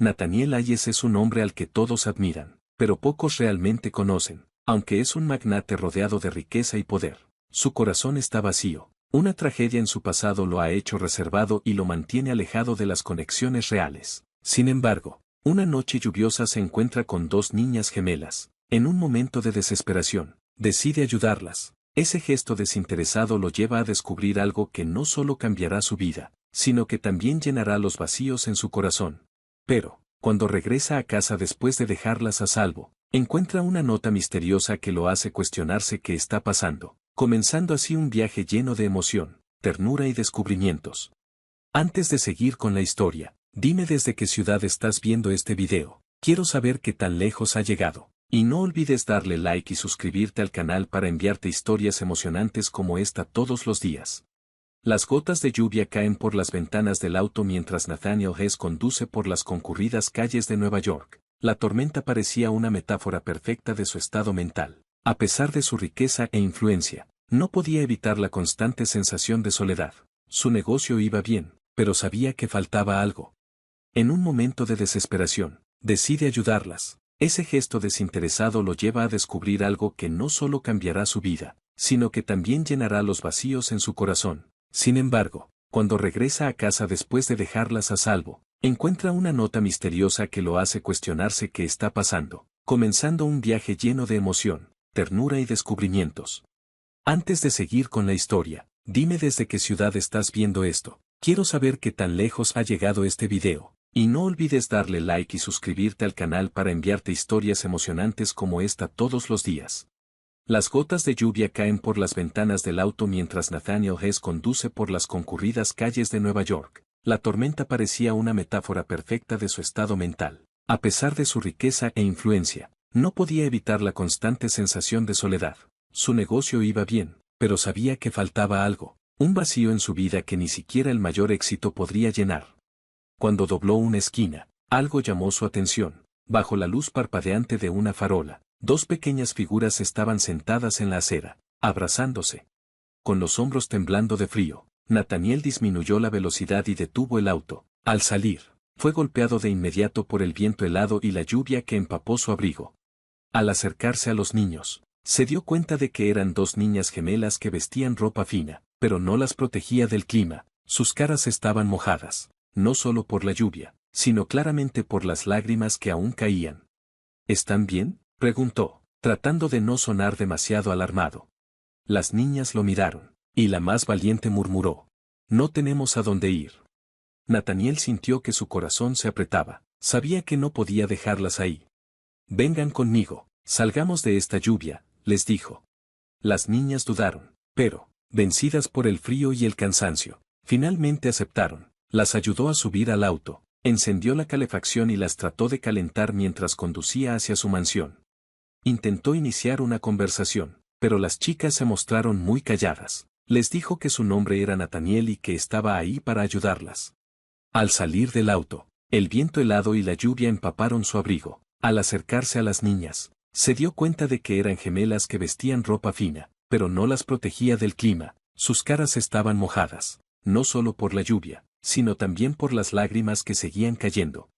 Nathaniel Hayes es un hombre al que todos admiran, pero pocos realmente conocen, aunque es un magnate rodeado de riqueza y poder. Su corazón está vacío. Una tragedia en su pasado lo ha hecho reservado y lo mantiene alejado de las conexiones reales. Sin embargo, una noche lluviosa se encuentra con dos niñas gemelas. En un momento de desesperación, decide ayudarlas. Ese gesto desinteresado lo lleva a descubrir algo que no solo cambiará su vida, sino que también llenará los vacíos en su corazón. Pero, cuando regresa a casa después de dejarlas a salvo, encuentra una nota misteriosa que lo hace cuestionarse qué está pasando, comenzando así un viaje lleno de emoción, ternura y descubrimientos. Antes de seguir con la historia, dime desde qué ciudad estás viendo este video. Quiero saber qué tan lejos ha llegado. Y no olvides darle like y suscribirte al canal para enviarte historias emocionantes como esta todos los días. Las gotas de lluvia caen por las ventanas del auto mientras Nathaniel Hess conduce por las concurridas calles de Nueva York. La tormenta parecía una metáfora perfecta de su estado mental. A pesar de su riqueza e influencia, no podía evitar la constante sensación de soledad. Su negocio iba bien, pero sabía que faltaba algo. En un momento de desesperación, decide ayudarlas. Ese gesto desinteresado lo lleva a descubrir algo que no solo cambiará su vida, sino que también llenará los vacíos en su corazón. Sin embargo, cuando regresa a casa después de dejarlas a salvo, encuentra una nota misteriosa que lo hace cuestionarse qué está pasando, comenzando un viaje lleno de emoción, ternura y descubrimientos. Antes de seguir con la historia, dime desde qué ciudad estás viendo esto. Quiero saber qué tan lejos ha llegado este video. Y no olvides darle like y suscribirte al canal para enviarte historias emocionantes como esta todos los días. Las gotas de lluvia caen por las ventanas del auto mientras Nathaniel Hess conduce por las concurridas calles de Nueva York. La tormenta parecía una metáfora perfecta de su estado mental. A pesar de su riqueza e influencia, no podía evitar la constante sensación de soledad. Su negocio iba bien, pero sabía que faltaba algo, un vacío en su vida que ni siquiera el mayor éxito podría llenar. Cuando dobló una esquina, algo llamó su atención. Bajo la luz parpadeante de una farola, dos pequeñas figuras estaban sentadas en la acera, abrazándose. Con los hombros temblando de frío, Nathaniel disminuyó la velocidad y detuvo el auto. Al salir, fue golpeado de inmediato por el viento helado y la lluvia que empapó su abrigo. Al acercarse a los niños, se dio cuenta de que eran dos niñas gemelas que vestían ropa fina, pero no las protegía del clima. Sus caras estaban mojadas. No solo por la lluvia, sino claramente por las lágrimas que aún caían. ¿Están bien?, preguntó, tratando de no sonar demasiado alarmado. Las niñas lo miraron, y la más valiente murmuró: «No tenemos a dónde ir». Nathaniel sintió que su corazón se apretaba, sabía que no podía dejarlas ahí. «Vengan conmigo, salgamos de esta lluvia», les dijo. Las niñas dudaron, pero, vencidas por el frío y el cansancio, finalmente aceptaron. Las ayudó a subir al auto, encendió la calefacción y las trató de calentar mientras conducía hacia su mansión. Intentó iniciar una conversación, pero las chicas se mostraron muy calladas. Les dijo que su nombre era Nathaniel y que estaba ahí para ayudarlas. Al salir del auto, el viento helado y la lluvia empaparon su abrigo. Al acercarse a las niñas, se dio cuenta de que eran gemelas que vestían ropa fina, pero no las protegía del clima. Sus caras estaban mojadas, no solo por la lluvia, sino también por las lágrimas que seguían cayendo.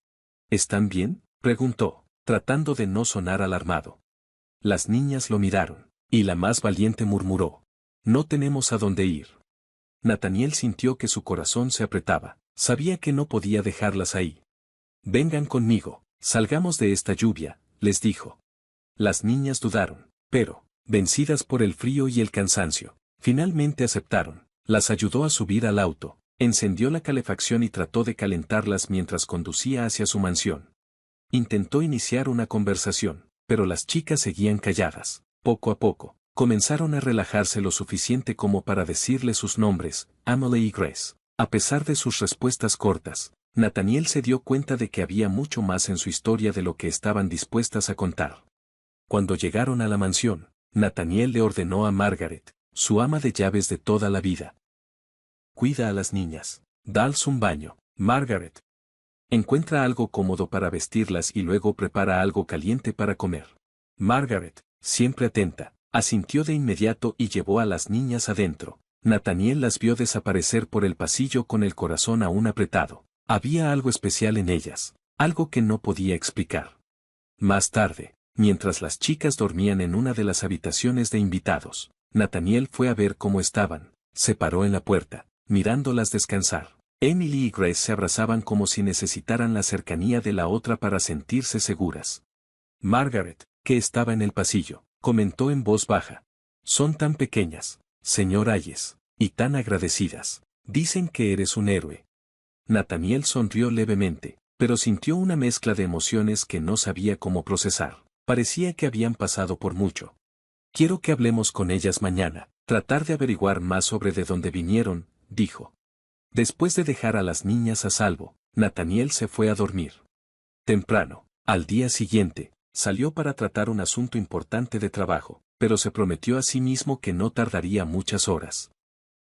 ¿Están bien?, preguntó, tratando de no sonar alarmado. Las niñas lo miraron, y la más valiente murmuró: «No tenemos a dónde ir». Nathaniel sintió que su corazón se apretaba, sabía que no podía dejarlas ahí. «Vengan conmigo, salgamos de esta lluvia», les dijo. Las niñas dudaron, pero, vencidas por el frío y el cansancio, finalmente aceptaron. Las ayudó a subir al auto. Encendió la calefacción y trató de calentarlas mientras conducía hacia su mansión. Intentó iniciar una conversación, pero las chicas seguían calladas. Poco a poco, comenzaron a relajarse lo suficiente como para decirle sus nombres, Emily y Grace. A pesar de sus respuestas cortas, Nathaniel se dio cuenta de que había mucho más en su historia de lo que estaban dispuestas a contar. Cuando llegaron a la mansión, Nathaniel le ordenó a Margaret, su ama de llaves de toda la vida: «Cuida a las niñas. Dales un baño, Margaret. Encuentra algo cómodo para vestirlas y luego prepara algo caliente para comer». Margaret, siempre atenta, asintió de inmediato y llevó a las niñas adentro. Nathaniel las vio desaparecer por el pasillo con el corazón aún apretado. Había algo especial en ellas. algo que no podía explicar. Más tarde, mientras las chicas dormían en una de las habitaciones de invitados, Nathaniel fue a ver cómo estaban, se paró en la puerta, mirándolas descansar. Emily y Grace se abrazaban como si necesitaran la cercanía de la otra para sentirse seguras. Margaret, que estaba en el pasillo, comentó en voz baja. Son tan pequeñas, señor Hayes, y tan agradecidas. Dicen que eres un héroe. Nathaniel sonrió levemente, pero sintió una mezcla de emociones que no sabía cómo procesar. Parecía que habían pasado por mucho. Quiero que hablemos con ellas mañana, tratar de averiguar más sobre de dónde vinieron, dijo. Después de dejar a las niñas a salvo, Nathaniel se fue a dormir. Temprano, al día siguiente, salió para tratar un asunto importante de trabajo, pero se prometió a sí mismo que no tardaría muchas horas.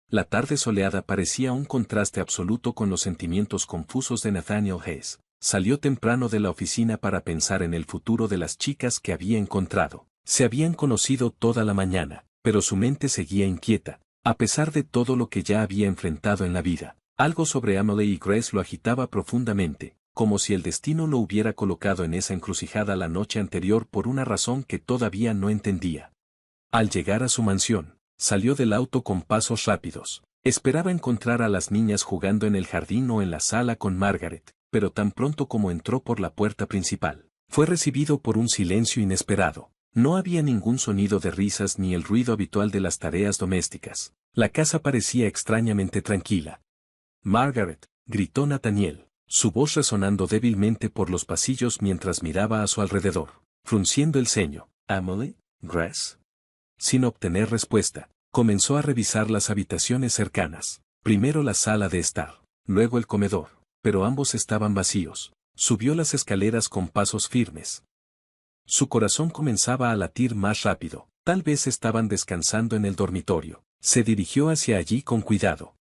La tarde soleada parecía un contraste absoluto con los sentimientos confusos de Nathaniel Hayes. Salió temprano de la oficina para pensar en el futuro de las chicas que había encontrado. Se habían conocido toda la mañana, pero su mente seguía inquieta, a pesar de todo lo que ya había enfrentado en la vida. Algo sobre Emily y Grace lo agitaba profundamente, como si el destino lo hubiera colocado en esa encrucijada la noche anterior por una razón que todavía no entendía. Al llegar a su mansión, salió del auto con pasos rápidos. Esperaba encontrar a las niñas jugando en el jardín o en la sala con Margaret, pero tan pronto como entró por la puerta principal, fue recibido por un silencio inesperado. No había ningún sonido de risas ni el ruido habitual de las tareas domésticas. La casa parecía extrañamente tranquila. Margaret, gritó Nathaniel, su voz resonando débilmente por los pasillos mientras miraba a su alrededor, frunciendo el ceño. ¿Emily? ¿Grace? Sin obtener respuesta, comenzó a revisar las habitaciones cercanas. Primero la sala de estar, luego el comedor, pero ambos estaban vacíos. Subió las escaleras con pasos firmes. Su corazón comenzaba a latir más rápido. Tal vez estaban descansando en el dormitorio. Se dirigió hacia allí con cuidado.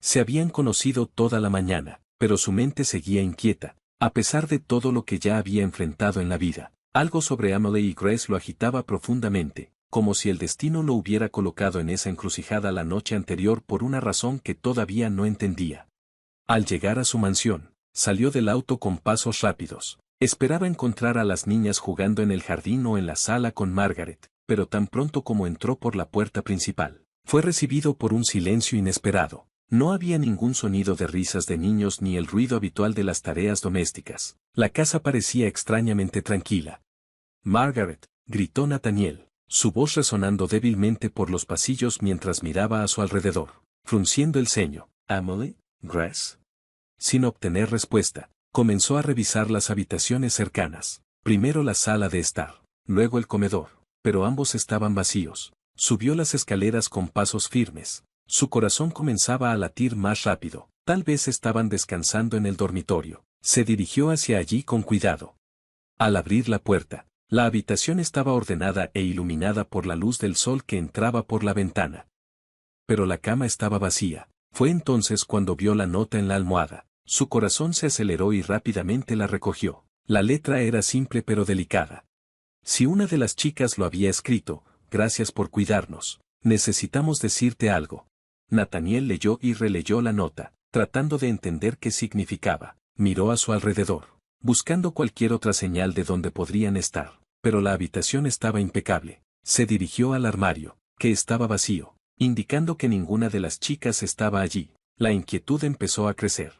Se habían conocido toda la mañana, pero su mente seguía inquieta, a pesar de todo lo que ya había enfrentado en la vida. Algo sobre Emily y Grace lo agitaba profundamente, como si el destino lo hubiera colocado en esa encrucijada la noche anterior por una razón que todavía no entendía. Al llegar a su mansión, salió del auto con pasos rápidos. Esperaba encontrar a las niñas jugando en el jardín o en la sala con Margaret, pero tan pronto como entró por la puerta principal, fue recibido por un silencio inesperado. No había ningún sonido de risas de niños ni el ruido habitual de las tareas domésticas. La casa parecía extrañamente tranquila. Margaret, gritó Nathaniel, su voz resonando débilmente por los pasillos mientras miraba a su alrededor, frunciendo el ceño. ¿Emily? ¿Grace? Sin obtener respuesta, comenzó a revisar las habitaciones cercanas. Primero la sala de estar, luego el comedor, pero ambos estaban vacíos. Subió las escaleras con pasos firmes. Su corazón comenzaba a latir más rápido. Tal vez estaban descansando en el dormitorio. Se dirigió hacia allí con cuidado. Al abrir la puerta, la habitación estaba ordenada e iluminada por la luz del sol que entraba por la ventana. Pero la cama estaba vacía. Fue entonces cuando vio la nota en la almohada. Su corazón se aceleró y rápidamente la recogió. La letra era simple pero delicada. Si una de las chicas lo había escrito, gracias por cuidarnos. Necesitamos decirte algo. Nathaniel leyó y releyó la nota, tratando de entender qué significaba. Miró a su alrededor, buscando cualquier otra señal de dónde podrían estar, pero la habitación estaba impecable. Se dirigió al armario, que estaba vacío, indicando que ninguna de las chicas estaba allí. La inquietud empezó a crecer.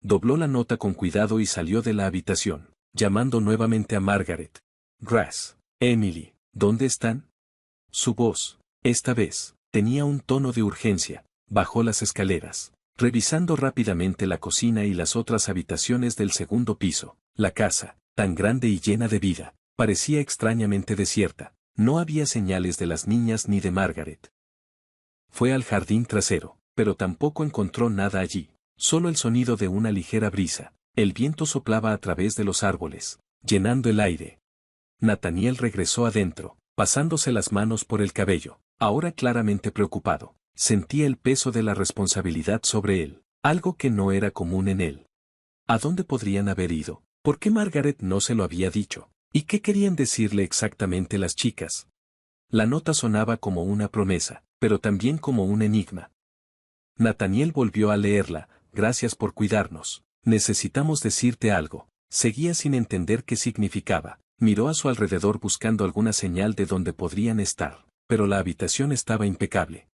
Dobló la nota con cuidado y salió de la habitación, llamando nuevamente a Margaret. Grace, Emily, ¿dónde están? Su voz, esta vez, tenía un tono de urgencia. Bajó las escaleras, revisando rápidamente la cocina y las otras habitaciones del segundo piso. La casa, tan grande y llena de vida, parecía extrañamente desierta. No había señales de las niñas ni de Margaret. Fue al jardín trasero, pero tampoco encontró nada allí. Solo el sonido de una ligera brisa. El viento soplaba a través de los árboles, llenando el aire. Nathaniel regresó adentro, pasándose las manos por el cabello, ahora claramente preocupado. Sentía el peso de la responsabilidad sobre él, algo que no era común en él. ¿A dónde podrían haber ido? ¿Por qué Margaret no se lo había dicho? ¿Y qué querían decirle exactamente las chicas? La nota sonaba como una promesa, pero también como un enigma. Nathaniel volvió a leerla. Gracias por cuidarnos. Necesitamos decirte algo. Seguía sin entender qué significaba. Miró a su alrededor buscando alguna señal de dónde podrían estar, pero la habitación estaba impecable.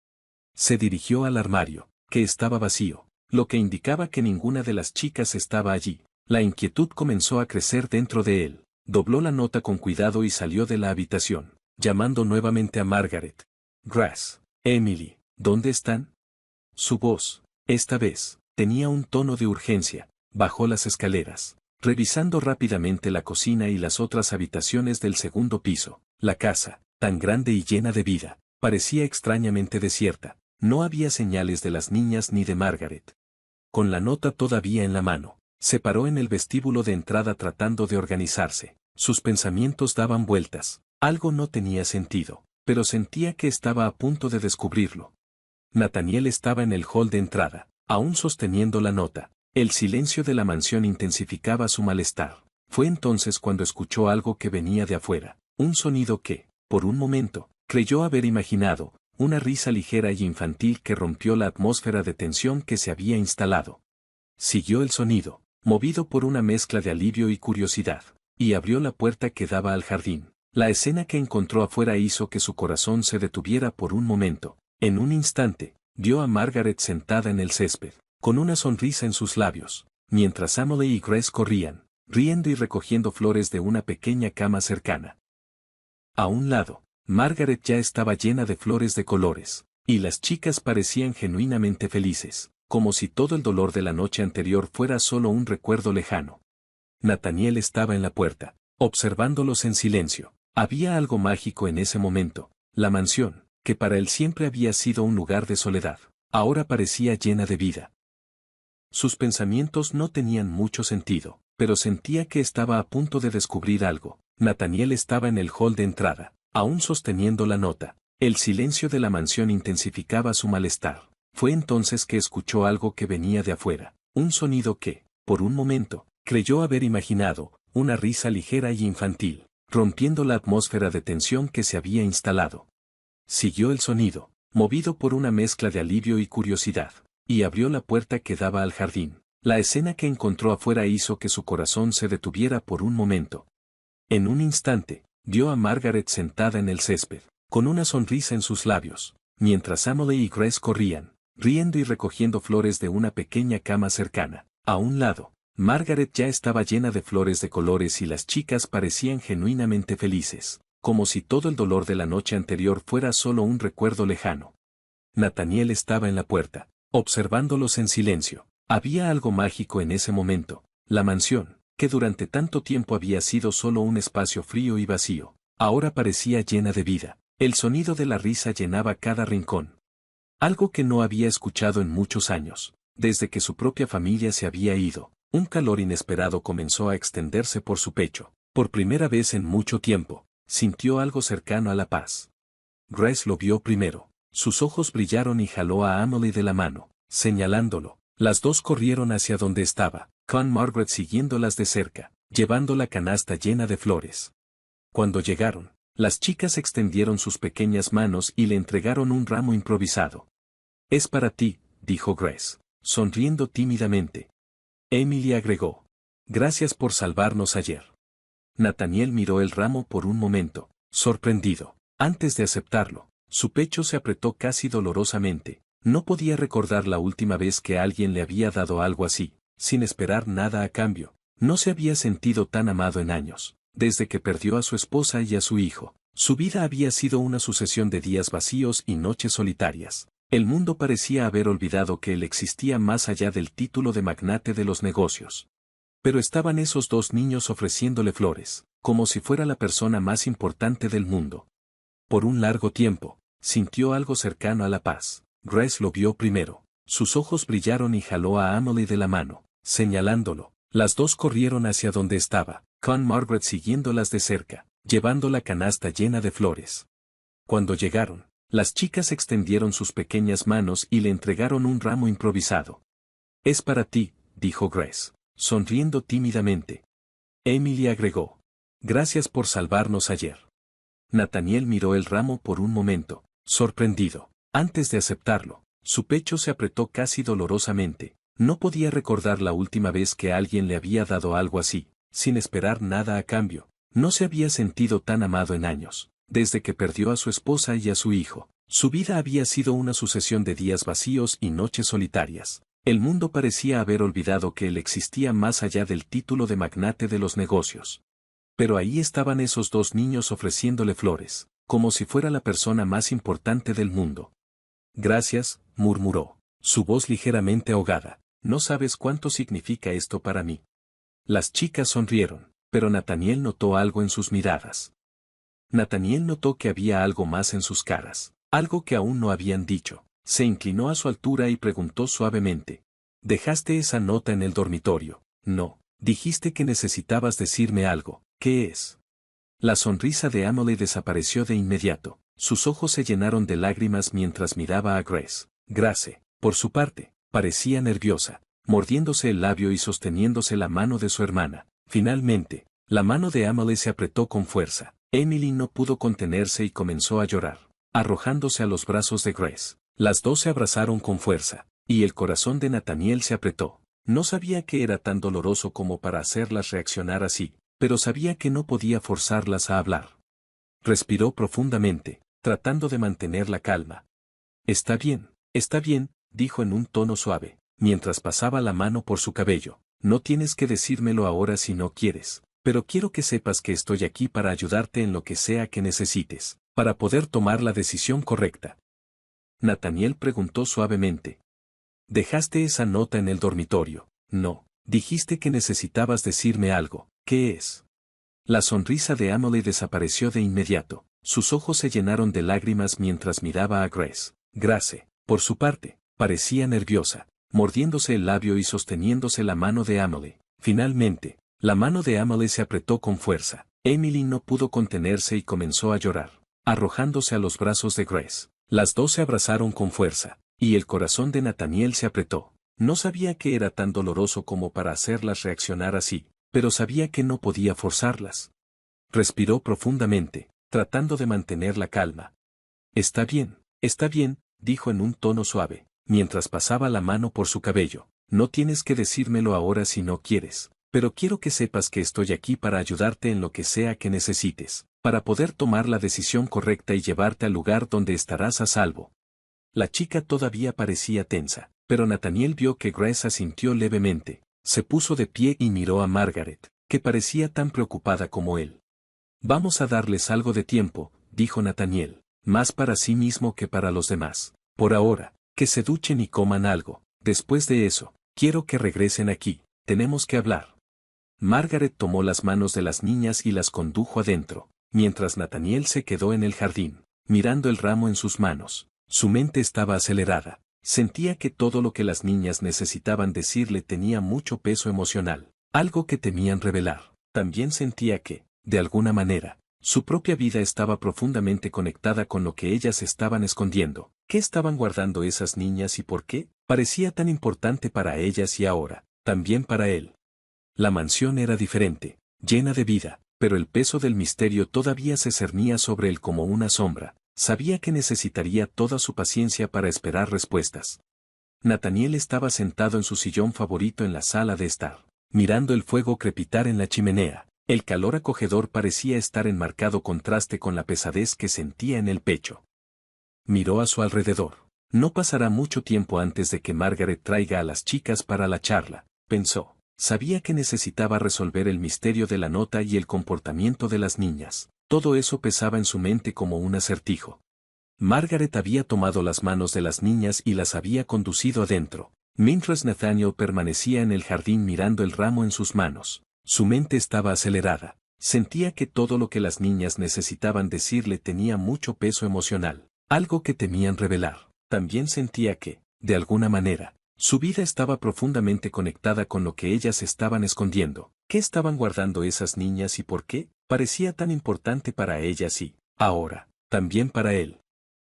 Se dirigió al armario, que estaba vacío, lo que indicaba que ninguna de las chicas estaba allí. La inquietud comenzó a crecer dentro de él. Dobló la nota con cuidado y salió de la habitación, llamando nuevamente a Margaret. Grace, Emily, ¿dónde están? Su voz, esta vez, tenía un tono de urgencia. Bajó las escaleras, revisando rápidamente la cocina y las otras habitaciones del segundo piso. La casa, tan grande y llena de vida, parecía extrañamente desierta. No había señales de las niñas ni de Margaret. Con la nota todavía en la mano, se paró en el vestíbulo de entrada tratando de organizarse. Sus pensamientos daban vueltas. Algo no tenía sentido, pero sentía que estaba a punto de descubrirlo. Nathaniel estaba en el hall de entrada, aún sosteniendo la nota. El silencio de la mansión intensificaba su malestar. Fue entonces cuando escuchó algo que venía de afuera, un sonido que, por un momento, creyó haber imaginado, una risa ligera y infantil que rompió la atmósfera de tensión que se había instalado. Siguió el sonido, movido por una mezcla de alivio y curiosidad, y abrió la puerta que daba al jardín. La escena que encontró afuera hizo que su corazón se detuviera por un momento. En un instante, vio a Margaret sentada en el césped, con una sonrisa en sus labios, mientras Emily y Grace corrían, riendo y recogiendo flores de una pequeña cama cercana. A un lado, Margaret ya estaba llena de flores de colores, y las chicas parecían genuinamente felices, como si todo el dolor de la noche anterior fuera solo un recuerdo lejano. Nathaniel estaba en la puerta, observándolos en silencio. Había algo mágico en ese momento. La mansión, que para él siempre había sido un lugar de soledad, ahora parecía llena de vida. Sus pensamientos no tenían mucho sentido, pero sentía que estaba a punto de descubrir algo. Nathaniel estaba en el hall de entrada, aún sosteniendo la nota. El silencio de la mansión intensificaba su malestar. Fue entonces que escuchó algo que venía de afuera, un sonido que, por un momento, creyó haber imaginado, una risa ligera y infantil, rompiendo la atmósfera de tensión que se había instalado. Siguió el sonido, movido por una mezcla de alivio y curiosidad, y abrió la puerta que daba al jardín. La escena que encontró afuera hizo que su corazón se detuviera por un momento. En un instante, vio a Margaret sentada en el césped, con una sonrisa en sus labios, mientras Emily y Grace corrían, riendo y recogiendo flores de una pequeña cama cercana. A un lado, Margaret ya estaba llena de flores de colores y las chicas parecían genuinamente felices, como si todo el dolor de la noche anterior fuera solo un recuerdo lejano. Nathaniel estaba en la puerta, observándolos en silencio. Había algo mágico en ese momento. La mansión, que durante tanto tiempo había sido solo un espacio frío y vacío, ahora parecía llena de vida. El sonido de la risa llenaba cada rincón. Algo que no había escuchado en muchos años, desde que su propia familia se había ido. Un calor inesperado comenzó a extenderse por su pecho. Por primera vez en mucho tiempo, sintió algo cercano a la paz. Grace lo vio primero. Sus ojos brillaron y jaló a Emily de la mano, señalándolo. Las dos corrieron hacia donde estaba, con Margaret siguiéndolas de cerca, llevando la canasta llena de flores. Cuando llegaron, las chicas extendieron sus pequeñas manos y le entregaron un ramo improvisado. «Es para ti», dijo Grace, sonriendo tímidamente. Emily agregó. «Gracias por salvarnos ayer». Nathaniel miró el ramo por un momento, sorprendido. Antes de aceptarlo, su pecho se apretó casi dolorosamente. No podía recordar la última vez que alguien le había dado algo así, sin esperar nada a cambio. No se había sentido tan amado en años. Desde que perdió a su esposa y a su hijo, su vida había sido una sucesión de días vacíos y noches solitarias. El mundo parecía haber olvidado que él existía más allá del título de magnate de los negocios. Pero estaban esos dos niños ofreciéndole flores, como si fuera la persona más importante del mundo. Por un largo tiempo, sintió algo cercano a la paz. Grace lo vio primero. Sus ojos brillaron y jaló a Emily de la mano, señalándolo. Las dos corrieron hacia donde estaba, con Margaret siguiéndolas de cerca, llevando la canasta llena de flores. Cuando llegaron, las chicas extendieron sus pequeñas manos y le entregaron un ramo improvisado. «Es para ti», dijo Grace, sonriendo tímidamente. Emily agregó. «Gracias por salvarnos ayer». Nathaniel miró el ramo por un momento, sorprendido. Antes de aceptarlo, su pecho se apretó casi dolorosamente. No podía recordar la última vez que alguien le había dado algo así. sin esperar nada a cambio. No se había sentido tan amado en años. Desde que perdió a su esposa y a su hijo, su vida había sido una sucesión de días vacíos y noches solitarias. El mundo parecía haber olvidado que él existía más allá del título de magnate de los negocios. Pero ahí estaban esos dos niños ofreciéndole flores, como si fuera la persona más importante del mundo. Gracias, murmuró, su voz ligeramente ahogada. No sabes cuánto significa esto para mí. Las chicas sonrieron, pero Nathaniel notó algo en sus miradas. Nathaniel notó que había algo más en sus caras, algo que aún no habían dicho. Se inclinó a su altura y preguntó suavemente. ¿Dejaste esa nota en el dormitorio? No. Dijiste que necesitabas decirme algo. ¿Qué es? La sonrisa de Emily desapareció de inmediato. Sus ojos se llenaron de lágrimas mientras miraba a Grace. Grace, por su parte, parecía nerviosa, mordiéndose el labio y sosteniéndose la mano de su hermana. Finalmente, la mano de Emily se apretó con fuerza. Emily no pudo contenerse y comenzó a llorar, arrojándose a los brazos de Grace. Las dos se abrazaron con fuerza, y el corazón de Nathaniel se apretó. No sabía que era tan doloroso como para hacerlas reaccionar así, pero sabía que no podía forzarlas a hablar. Respiró profundamente, tratando de mantener la calma. Está bien, dijo en un tono suave, mientras pasaba la mano por su cabello. No tienes que decírmelo ahora si no quieres, pero quiero que sepas que estoy aquí para ayudarte en lo que sea que necesites, para poder tomar la decisión correcta. Nathaniel preguntó suavemente. ¿Dejaste esa nota en el dormitorio? No. Dijiste que necesitabas decirme algo. ¿Qué es? La sonrisa de Emily desapareció de inmediato. Sus ojos se llenaron de lágrimas mientras miraba a Grace. Grace, por su parte, parecía nerviosa, mordiéndose el labio y sosteniéndose la mano de Emily. Finalmente, la mano de Emily se apretó con fuerza. Emily no pudo contenerse y comenzó a llorar, arrojándose a los brazos de Grace. Las dos se abrazaron con fuerza, y el corazón de Nathaniel se apretó. No sabía que era tan doloroso como para hacerlas reaccionar así, pero sabía que no podía forzarlas. Respiró profundamente, tratando de mantener la calma. Está bien, dijo en un tono suave, mientras pasaba la mano por su cabello. No tienes que decírmelo ahora si no quieres, pero quiero que sepas que estoy aquí para ayudarte en lo que sea que necesites, para poder tomar la decisión correcta y llevarte al lugar donde estarás a salvo. La chica todavía parecía tensa, pero Nathaniel vio que Grace asintió levemente, se puso de pie y miró a Margaret, que parecía tan preocupada como él. Vamos a darles algo de tiempo, dijo Nathaniel, más para sí mismo que para los demás. Por ahora, que se duchen y coman algo. Después de eso, quiero que regresen aquí, tenemos que hablar. Margaret tomó las manos de las niñas y las condujo adentro, mientras Nathaniel se quedó en el jardín, mirando el ramo en sus manos. Su mente estaba acelerada, sentía que todo lo que las niñas necesitaban decirle tenía mucho peso emocional, algo que temían revelar. También sentía que, de alguna manera, su propia vida estaba profundamente conectada con lo que ellas estaban escondiendo. ¿Qué estaban guardando esas niñas y por qué? Parecía tan importante para ellas y ahora, también para él. La mansión era diferente, llena de vida, pero el peso del misterio todavía se cernía sobre él como una sombra. Sabía que necesitaría toda su paciencia para esperar respuestas. Nathaniel estaba sentado en su sillón favorito en la sala de estar, mirando el fuego crepitar en la chimenea. El calor acogedor parecía estar en marcado contraste con la pesadez que sentía en el pecho. Miró a su alrededor. No pasará mucho tiempo antes de que Margaret traiga a las chicas para la charla, pensó. Sabía que necesitaba resolver el misterio de la nota y el comportamiento de las niñas. Todo eso pesaba en su mente como un acertijo. Margaret había tomado las manos de las niñas y las había conducido adentro, mientras Nathaniel permanecía en el jardín mirando el ramo en sus manos. Su mente estaba acelerada. Sentía que todo lo que las niñas necesitaban decirle tenía mucho peso emocional, algo que temían revelar. También sentía que, de alguna manera, su vida estaba profundamente conectada con lo que ellas estaban escondiendo. ¿Qué estaban guardando esas niñas y por qué? Parecía tan importante para ellas y, ahora, también para él.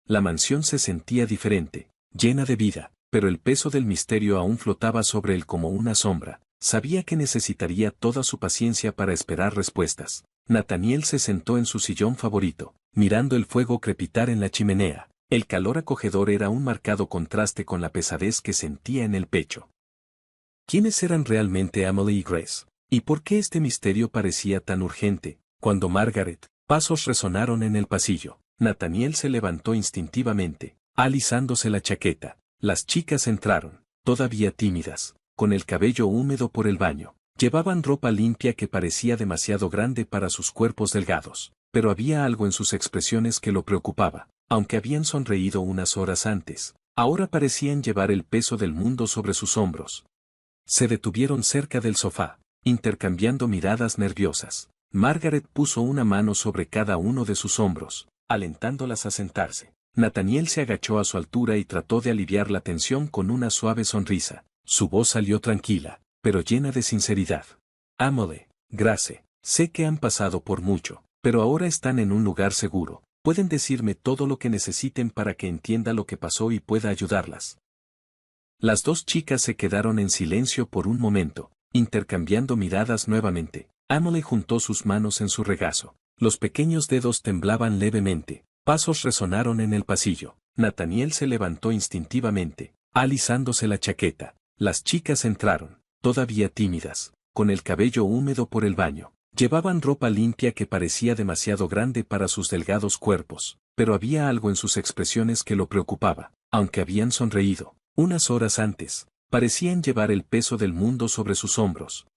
La mansión se sentía diferente, llena de vida, pero el peso del misterio aún flotaba sobre él como una sombra. Sabía que necesitaría toda su paciencia para esperar respuestas. Nathaniel se sentó en su sillón favorito, mirando el fuego crepitar en la chimenea. El calor acogedor era un marcado contraste con la pesadez que sentía en el pecho. ¿Quiénes eran realmente Emily y Grace? ¿Y por qué este misterio parecía tan urgente? Cuando Margaret, pasos resonaron en el pasillo. Nathaniel se levantó instintivamente, alisándose la chaqueta. Las chicas entraron, todavía tímidas, con el cabello húmedo por el baño. Llevaban ropa limpia que parecía demasiado grande para sus cuerpos delgados, pero había algo en sus expresiones que lo preocupaba. Aunque habían sonreído unas horas antes, ahora parecían llevar el peso del mundo sobre sus hombros. Se detuvieron cerca del sofá, intercambiando miradas nerviosas. Margaret puso una mano sobre cada uno de sus hombros, alentándolas a sentarse. Nathaniel se agachó a su altura y trató de aliviar la tensión con una suave sonrisa. Su voz salió tranquila, pero llena de sinceridad. Emily, Grace, sé que han pasado por mucho, pero ahora están en un lugar seguro. Pueden decirme todo lo que necesiten para que entienda lo que pasó y pueda ayudarlas. Las dos chicas se quedaron en silencio por un momento, intercambiando miradas nuevamente. Emily juntó sus manos en su regazo. Los pequeños dedos temblaban levemente. Pasos resonaron en el pasillo. Nathaniel se levantó instintivamente, alisándose la chaqueta. Las chicas entraron, todavía tímidas, con el cabello húmedo por el baño. Llevaban ropa limpia que parecía demasiado grande para sus delgados cuerpos, pero había algo en sus expresiones que lo preocupaba. Aunque habían sonreído unas horas antes, parecían llevar el peso del mundo sobre sus hombros.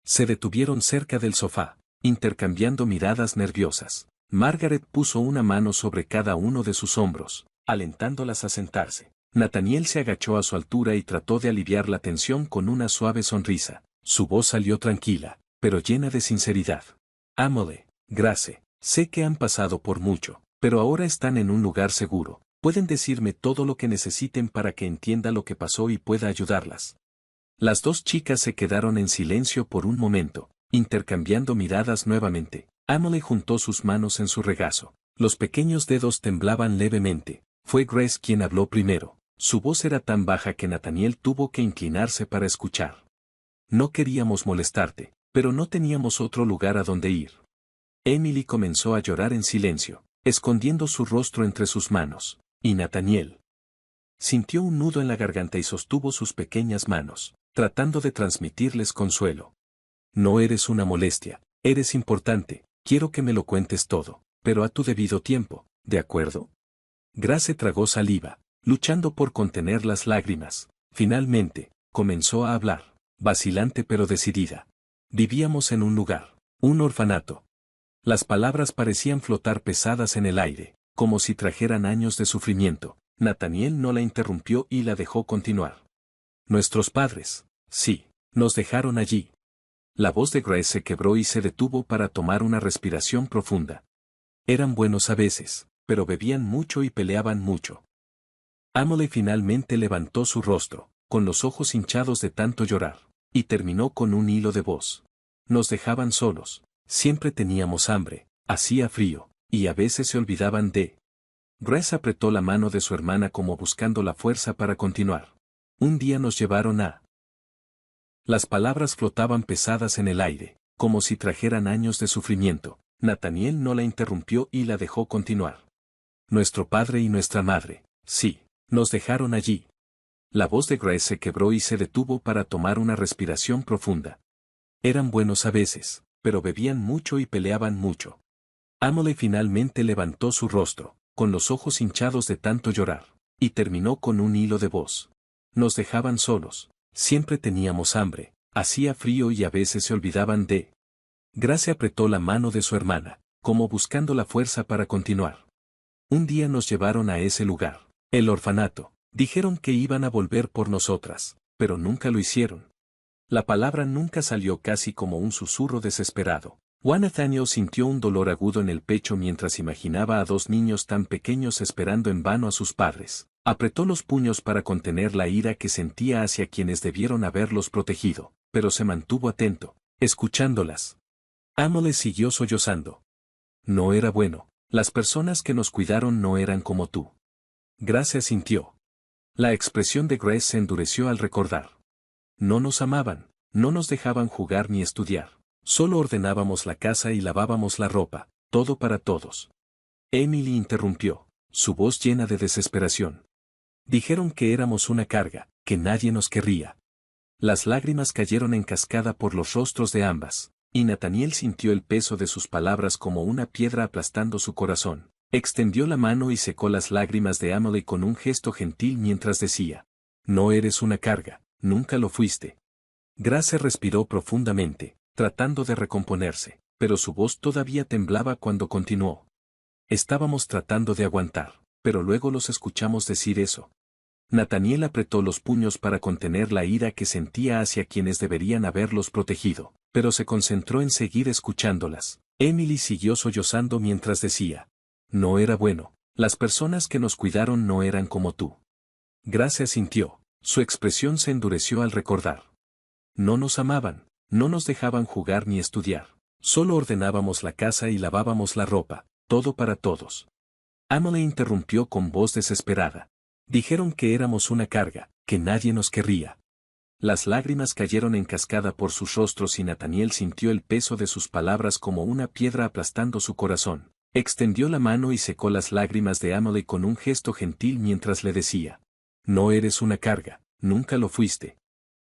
Se detuvieron cerca del sofá, intercambiando miradas nerviosas. Margaret puso una mano sobre cada uno de sus hombros, alentándolas a sentarse. Nathaniel se agachó a su altura y trató de aliviar la tensión con una suave sonrisa. Su voz salió tranquila, pero llena de sinceridad. Emily, Grace, sé que han pasado por mucho, pero ahora están en un lugar seguro. Pueden decirme todo lo que necesiten para que entienda lo que pasó y pueda ayudarlas. Las dos chicas se quedaron en silencio por un momento, intercambiando miradas nuevamente. Emily juntó sus manos en su regazo. Los pequeños dedos temblaban levemente. Fue Grace quien habló primero. Su voz era tan baja que Nathaniel tuvo que inclinarse para escuchar. No queríamos molestarte, pero no teníamos otro lugar a donde ir. Emily comenzó a llorar en silencio, escondiendo su rostro entre sus manos, y Nathaniel sintió un nudo en la garganta y sostuvo sus pequeñas manos, tratando de transmitirles consuelo. No eres una molestia, eres importante, quiero que me lo cuentes todo, pero a tu debido tiempo, ¿de acuerdo? Grace tragó saliva, luchando por contener las lágrimas. Finalmente, comenzó a hablar, vacilante pero decidida. Vivíamos en un lugar, un orfanato. Las palabras parecían flotar pesadas en el aire, como si trajeran años de sufrimiento. Nathaniel no la interrumpió y la dejó continuar. Nuestros padres, sí, nos dejaron allí. La voz de Grace se quebró y se detuvo para tomar una respiración profunda. Eran buenos a veces, pero bebían mucho y peleaban mucho. Emily finalmente levantó su rostro, con los ojos hinchados de tanto llorar, y terminó con un hilo de voz. Nos dejaban solos, siempre teníamos hambre, hacía frío, y a veces se olvidaban de... Grace apretó la mano de su hermana como buscando la fuerza para continuar. Un día nos llevaron a... Las palabras flotaban pesadas en el aire, como si trajeran años de sufrimiento. Nathaniel no la interrumpió y la dejó continuar. Nuestro padre y nuestra madre, sí, nos dejaron allí. La voz de Grace se quebró y se detuvo para tomar una respiración profunda. Eran buenos a veces, pero bebían mucho y peleaban mucho. Emily finalmente levantó su rostro, con los ojos hinchados de tanto llorar, y terminó con un hilo de voz. Nos dejaban solos, siempre teníamos hambre, hacía frío y a veces se olvidaban de... Grace apretó la mano de su hermana, como buscando la fuerza para continuar. Un día nos llevaron a ese lugar, el orfanato. Dijeron que iban a volver por nosotras, pero nunca lo hicieron. La palabra nunca salió, casi como un susurro desesperado. Nathaniel sintió un dolor agudo en el pecho mientras imaginaba a dos niños tan pequeños esperando en vano a sus padres. Apretó los puños para contener la ira que sentía hacia quienes debieron haberlos protegido, pero se mantuvo atento, escuchándolas. Emily siguió sollozando. No era bueno, las personas que nos cuidaron no eran como tú. Grace sintió. La expresión de Grace se endureció al recordar. No nos amaban, no nos dejaban jugar ni estudiar. Solo ordenábamos la casa y lavábamos la ropa, todo para todos. Emily interrumpió, su voz llena de desesperación. Dijeron que éramos una carga, que nadie nos querría. Las lágrimas cayeron en cascada por los rostros de ambas, y Nathaniel sintió el peso de sus palabras como una piedra aplastando su corazón. Extendió la mano y secó las lágrimas de Emily con un gesto gentil mientras decía: no eres una carga, nunca lo fuiste. Grace respiró profundamente, tratando de recomponerse, pero su voz todavía temblaba cuando continuó. Estábamos tratando de aguantar, pero luego los escuchamos decir eso. Nathaniel apretó los puños para contener la ira que sentía hacia quienes deberían haberlos protegido, pero se concentró en seguir escuchándolas. Emily siguió sollozando mientras decía: no era bueno, las personas que nos cuidaron no eran como tú. Grace asintió, su expresión se endureció al recordar. No nos amaban, no nos dejaban jugar ni estudiar, solo ordenábamos la casa y lavábamos la ropa, todo para todos. Emily interrumpió con voz desesperada. Dijeron que éramos una carga, que nadie nos querría. Las lágrimas cayeron en cascada por sus rostros y Nathaniel sintió el peso de sus palabras como una piedra aplastando su corazón. Extendió la mano y secó las lágrimas de Emily con un gesto gentil mientras le decía: no eres una carga, nunca lo fuiste.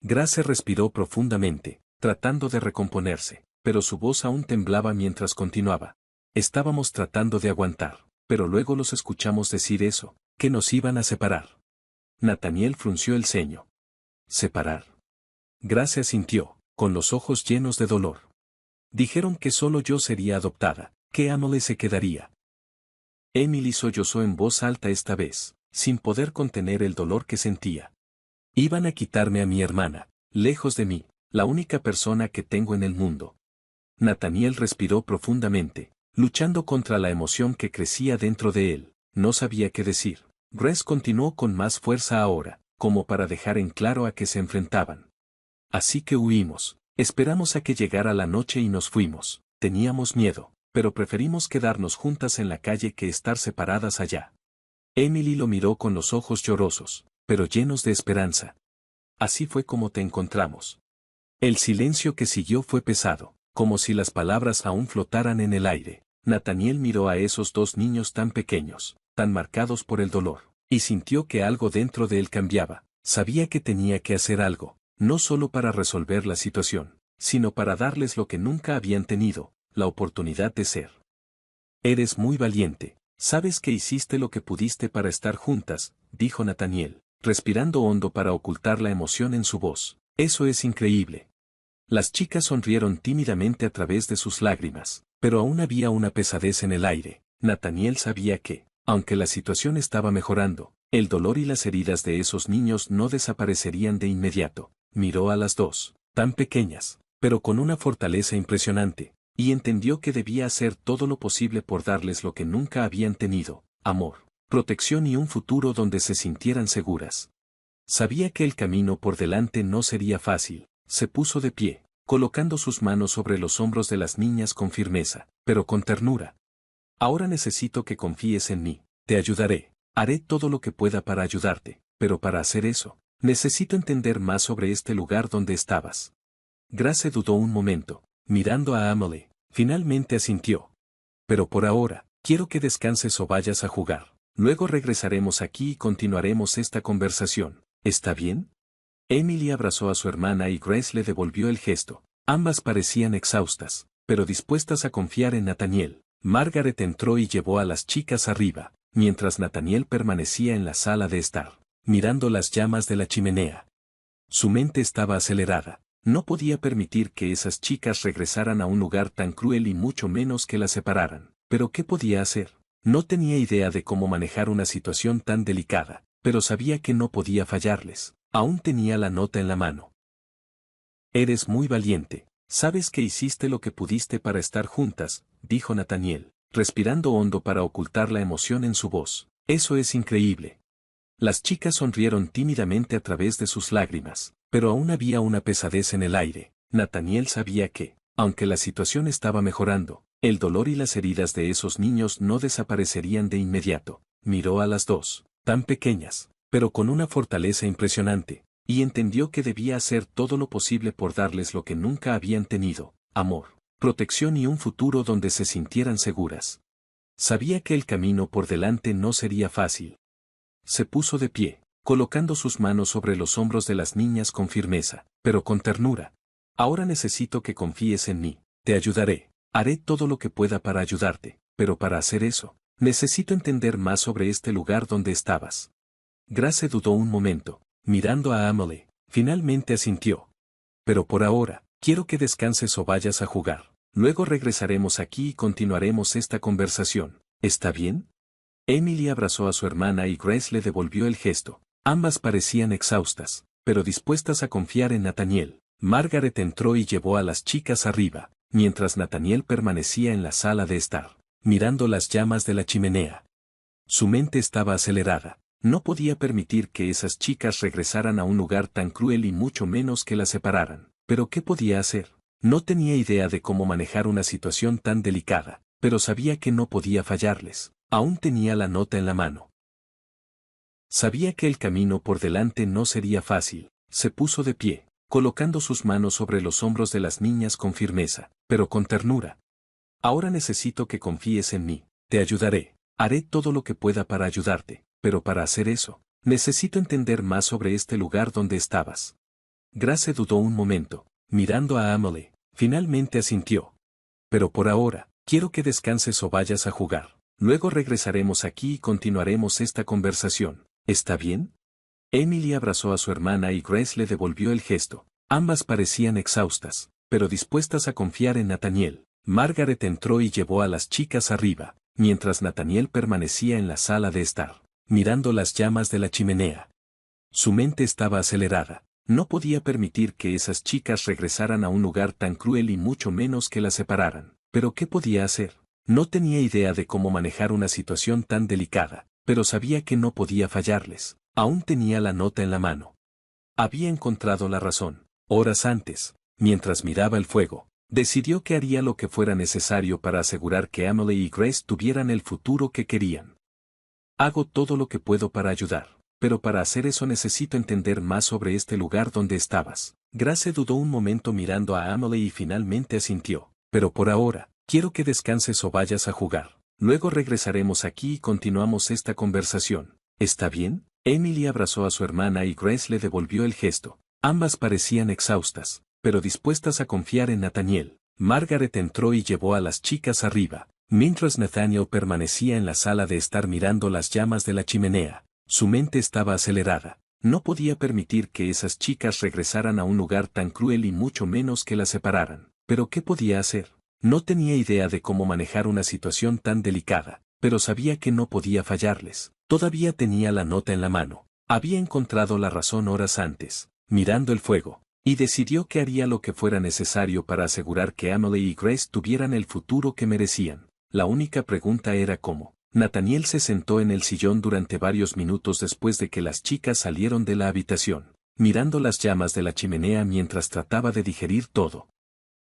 Grace respiró profundamente, tratando de recomponerse, pero su voz aún temblaba mientras continuaba. Estábamos tratando de aguantar, pero luego los escuchamos decir eso, que nos iban a separar. Nathaniel frunció el ceño. ¿Separar? Grace asintió, con los ojos llenos de dolor. Dijeron que solo yo sería adoptada, que Emily se quedaría. Emily sollozó en voz alta esta vez, sin poder contener el dolor que sentía. Iban a quitarme a mi hermana, lejos de mí, la única persona que tengo en el mundo. Nathaniel respiró profundamente, luchando contra la emoción que crecía dentro de él. No sabía qué decir. Grace continuó con más fuerza ahora, como para dejar en claro a qué se enfrentaban. Así que huimos. Esperamos a que llegara la noche y nos fuimos. Teníamos miedo, pero preferimos quedarnos juntas en la calle que estar separadas allá. Emily lo miró con los ojos llorosos, pero llenos de esperanza. Así fue como te encontramos. El silencio que siguió fue pesado, como si las palabras aún flotaran en el aire. Nathaniel miró a esos dos niños tan pequeños, tan marcados por el dolor, y sintió que algo dentro de él cambiaba. Sabía que tenía que hacer algo, no solo para resolver la situación, sino para darles lo que nunca habían tenido, la oportunidad de ser. Eres muy valiente, sabes que hiciste lo que pudiste para estar juntas, dijo Nathaniel, respirando hondo para ocultar la emoción en su voz. Eso es increíble. Las chicas sonrieron tímidamente a través de sus lágrimas, pero aún había una pesadez en el aire. Nathaniel sabía que, aunque la situación estaba mejorando, el dolor y las heridas de esos niños no desaparecerían de inmediato. Miró a las dos, tan pequeñas, pero con una fortaleza impresionante, y entendió que debía hacer todo lo posible por darles lo que nunca habían tenido: amor, protección y un futuro donde se sintieran seguras. Sabía que el camino por delante no sería fácil. Se puso de pie, colocando sus manos sobre los hombros de las niñas con firmeza, pero con ternura. Ahora necesito que confíes en mí, te ayudaré, haré todo lo que pueda para ayudarte, pero para hacer eso, necesito entender más sobre este lugar donde estabas. Grace dudó un momento, mirando a Emily, finalmente asintió. Pero por ahora, quiero que descanses o vayas a jugar. Luego regresaremos aquí y continuaremos esta conversación. ¿Está bien? Emily abrazó a su hermana y Grace le devolvió el gesto. Ambas parecían exhaustas, pero dispuestas a confiar en Nathaniel. Margaret entró y llevó a las chicas arriba, mientras Nathaniel permanecía en la sala de estar, mirando las llamas de la chimenea. Su mente estaba acelerada. No podía permitir que esas chicas regresaran a un lugar tan cruel y mucho menos que las separaran. ¿Pero qué podía hacer? No tenía idea de cómo manejar una situación tan delicada, pero sabía que no podía fallarles. Aún tenía la nota en la mano. Eres muy valiente. Sabes que hiciste lo que pudiste para estar juntas, dijo Nathaniel, respirando hondo para ocultar la emoción en su voz. Eso es increíble. Las chicas sonrieron tímidamente a través de sus lágrimas, pero aún había una pesadez en el aire. Nathaniel sabía que, aunque la situación estaba mejorando, el dolor y las heridas de esos niños no desaparecerían de inmediato. Miró a las dos, tan pequeñas, pero con una fortaleza impresionante, y entendió que debía hacer todo lo posible por darles lo que nunca habían tenido: amor, protección y un futuro donde se sintieran seguras. Sabía que el camino por delante no sería fácil. Se puso de pie, colocando sus manos sobre los hombros de las niñas con firmeza. pero con ternura. Ahora necesito que confíes en mí. Te ayudaré. Haré todo lo que pueda para ayudarte, pero para hacer eso, necesito entender más sobre este lugar donde estabas. Grace dudó un momento, mirando a Amelie. Finalmente asintió. Pero por ahora, quiero que descanses o vayas a jugar. Luego regresaremos aquí y continuaremos esta conversación. ¿Está bien? Emily abrazó a su hermana y Grace le devolvió el gesto. Ambas parecían exhaustas, pero dispuestas a confiar en Nathaniel. Margaret entró y llevó a las chicas arriba, mientras Nathaniel permanecía en la sala de estar, mirando las llamas de la chimenea. Su mente estaba acelerada. No podía permitir que esas chicas regresaran a un lugar tan cruel y mucho menos que las separaran. ¿Pero qué podía hacer? No tenía idea de cómo manejar una situación tan delicada, pero sabía que no podía fallarles. Aún tenía la nota en la mano. Sabía que el camino por delante no sería fácil. Se puso de pie, colocando sus manos sobre los hombros de las niñas con firmeza, pero con ternura. Ahora necesito que confíes en mí. Te ayudaré. Haré todo lo que pueda para ayudarte, pero para hacer eso, necesito entender más sobre este lugar donde estabas. Grace dudó un momento, mirando a Amelie. Finalmente asintió. Pero por ahora, quiero que descanses o vayas a jugar. Luego regresaremos aquí y continuaremos esta conversación. ¿Está bien? Emily abrazó a su hermana y Grace le devolvió el gesto. Ambas parecían exhaustas, pero dispuestas a confiar en Nathaniel. Margaret entró y llevó a las chicas arriba, mientras Nathaniel permanecía en la sala de estar, mirando las llamas de la chimenea. Su mente estaba acelerada. No podía permitir que esas chicas regresaran a un lugar tan cruel y mucho menos que las separaran. ¿Pero qué podía hacer? No tenía idea de cómo manejar una situación tan delicada, pero sabía que no podía fallarles. Aún tenía la nota en la mano. Había encontrado la razón. Horas antes, mientras miraba el fuego, decidió que haría lo que fuera necesario para asegurar que Amelie y Grace tuvieran el futuro que querían. Hago todo lo que puedo para ayudar. Pero para hacer eso necesito entender más sobre este lugar donde estabas. Grace dudó un momento mirando a Amelie y finalmente asintió. Pero por ahora, quiero que descanses o vayas a jugar. Luego regresaremos aquí y continuamos esta conversación. ¿Está bien? Emily abrazó a su hermana y Grace le devolvió el gesto. Ambas parecían exhaustas, pero dispuestas a confiar en Nathaniel. Margaret entró y llevó a las chicas arriba, mientras Nathaniel permanecía en la sala de estar mirando las llamas de la chimenea. Su mente estaba acelerada. No podía permitir que esas chicas regresaran a un lugar tan cruel y mucho menos que las separaran. ¿Pero qué podía hacer? No tenía idea de cómo manejar una situación tan delicada, pero sabía que no podía fallarles. Todavía tenía la nota en la mano. Había encontrado la razón horas antes, mirando el fuego, y decidió que haría lo que fuera necesario para asegurar que Amelie y Grace tuvieran el futuro que merecían. La única pregunta era cómo. Nathaniel se sentó en el sillón durante varios minutos después de que las chicas salieron de la habitación, mirando las llamas de la chimenea mientras trataba de digerir todo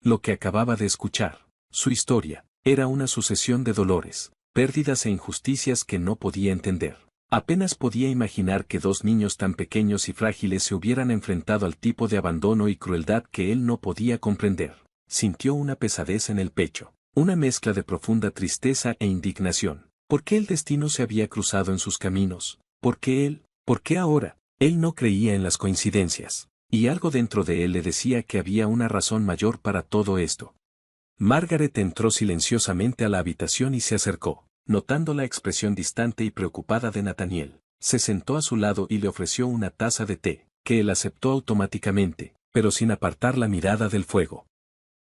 lo que acababa de escuchar. Su historia era una sucesión de dolores, pérdidas e injusticias que no podía entender. Apenas podía imaginar que dos niños tan pequeños y frágiles se hubieran enfrentado al tipo de abandono y crueldad que él no podía comprender. Sintió una pesadez en el pecho, una mezcla de profunda tristeza e indignación. ¿Por qué el destino se había cruzado en sus caminos? ¿Por qué él? ¿Por qué ahora? Él no creía en las coincidencias, y algo dentro de él le decía que había una razón mayor para todo esto. Margaret entró silenciosamente a la habitación y se acercó, notando la expresión distante y preocupada de Nathaniel. Se sentó a su lado y le ofreció una taza de té, que él aceptó automáticamente, pero sin apartar la mirada del fuego.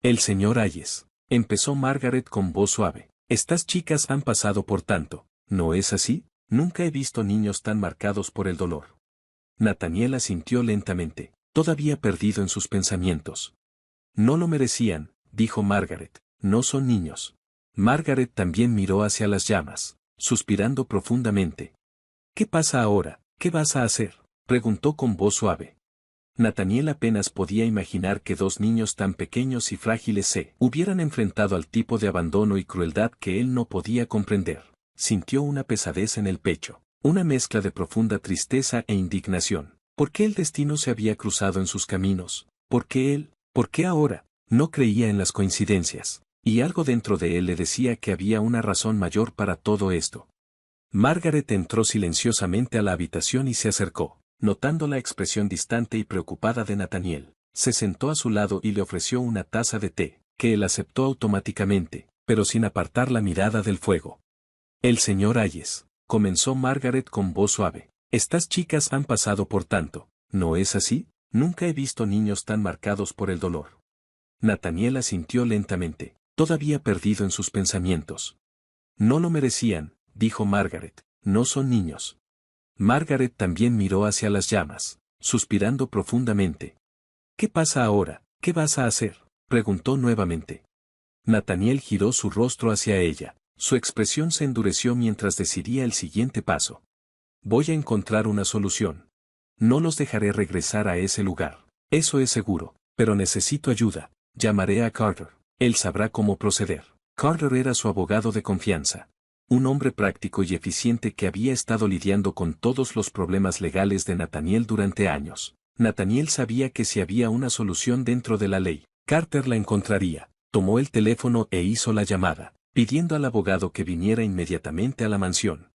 El señor Hayes, empezó Margaret con voz suave. Estas chicas han pasado por tanto, ¿no es así? Nunca he visto niños tan marcados por el dolor. Nathaniel asintió lentamente, todavía perdido en sus pensamientos. No lo merecían, dijo Margaret, no son niños. Margaret también miró hacia las llamas, suspirando profundamente. ¿Qué pasa ahora? ¿Qué vas a hacer? Preguntó con voz suave. Nathaniel apenas podía imaginar que dos niños tan pequeños y frágiles se hubieran enfrentado al tipo de abandono y crueldad que él no podía comprender. Sintió una pesadez en el pecho, una mezcla de profunda tristeza e indignación. ¿Por qué el destino se había cruzado en sus caminos? ¿Por qué él? ¿Por qué ahora? No creía en las coincidencias, y algo dentro de él le decía que había una razón mayor para todo esto. Margaret entró silenciosamente a la habitación y se acercó, notando la expresión distante y preocupada de Nathaniel. Se sentó a su lado y le ofreció una taza de té, que él aceptó automáticamente, pero sin apartar la mirada del fuego. El señor Hayes, comenzó Margaret con voz suave. Estas chicas han pasado por tanto, ¿no es así? Nunca he visto niños tan marcados por el dolor. Nathaniel asintió lentamente, todavía perdido en sus pensamientos. No lo merecían, dijo Margaret, no son niños. Margaret también miró hacia las llamas, suspirando profundamente. ¿Qué pasa ahora? ¿Qué vas a hacer?, preguntó nuevamente. Nathaniel giró su rostro hacia ella, su expresión se endureció mientras decidía el siguiente paso. Voy a encontrar una solución. No los dejaré regresar a ese lugar, eso es seguro, pero necesito ayuda. Llamaré a Carter, él sabrá cómo proceder. Carter era su abogado de confianza. Un hombre práctico y eficiente que había estado lidiando con todos los problemas legales de Nathaniel durante años. Nathaniel sabía que si había una solución dentro de la ley, Carter la encontraría. Tomó el teléfono e hizo la llamada, pidiendo al abogado que viniera inmediatamente a la mansión.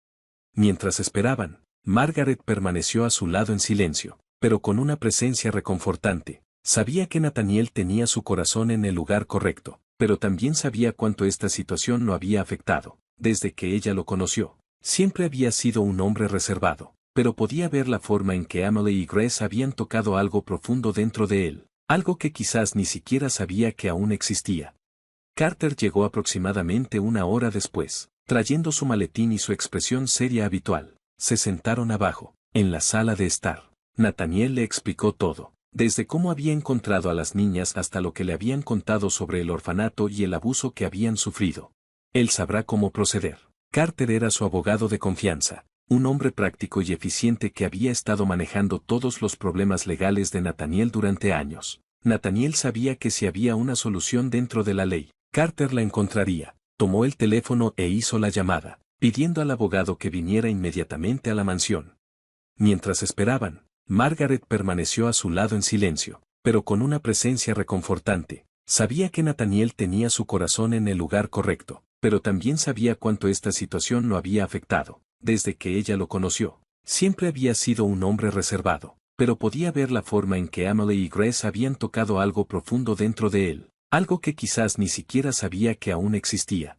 Mientras esperaban, Margaret permaneció a su lado en silencio, pero con una presencia reconfortante. Sabía que Nathaniel tenía su corazón en el lugar correcto, pero también sabía cuánto esta situación lo había afectado. Desde que ella lo conoció, siempre había sido un hombre reservado, pero podía ver la forma en que Emily y Grace habían tocado algo profundo dentro de él, algo que quizás ni siquiera sabía que aún existía. Carter llegó aproximadamente una hora después, trayendo su maletín y su expresión seria habitual. Se sentaron abajo, en la sala de estar. Nathaniel le explicó todo, desde cómo había encontrado a las niñas hasta lo que le habían contado sobre el orfanato y el abuso que habían sufrido. Él sabrá cómo proceder. Carter era su abogado de confianza, un hombre práctico y eficiente que había estado manejando todos los problemas legales de Nathaniel durante años. Nathaniel sabía que si había una solución dentro de la ley, Carter la encontraría. Tomó el teléfono e hizo la llamada, pidiendo al abogado que viniera inmediatamente a la mansión. Mientras esperaban, Margaret permaneció a su lado en silencio, pero con una presencia reconfortante. Sabía que Nathaniel tenía su corazón en el lugar correcto, pero también sabía cuánto esta situación lo había afectado. Desde que ella lo conoció, siempre había sido un hombre reservado, pero podía ver la forma en que Emily y Grace habían tocado algo profundo dentro de él, algo que quizás ni siquiera sabía que aún existía.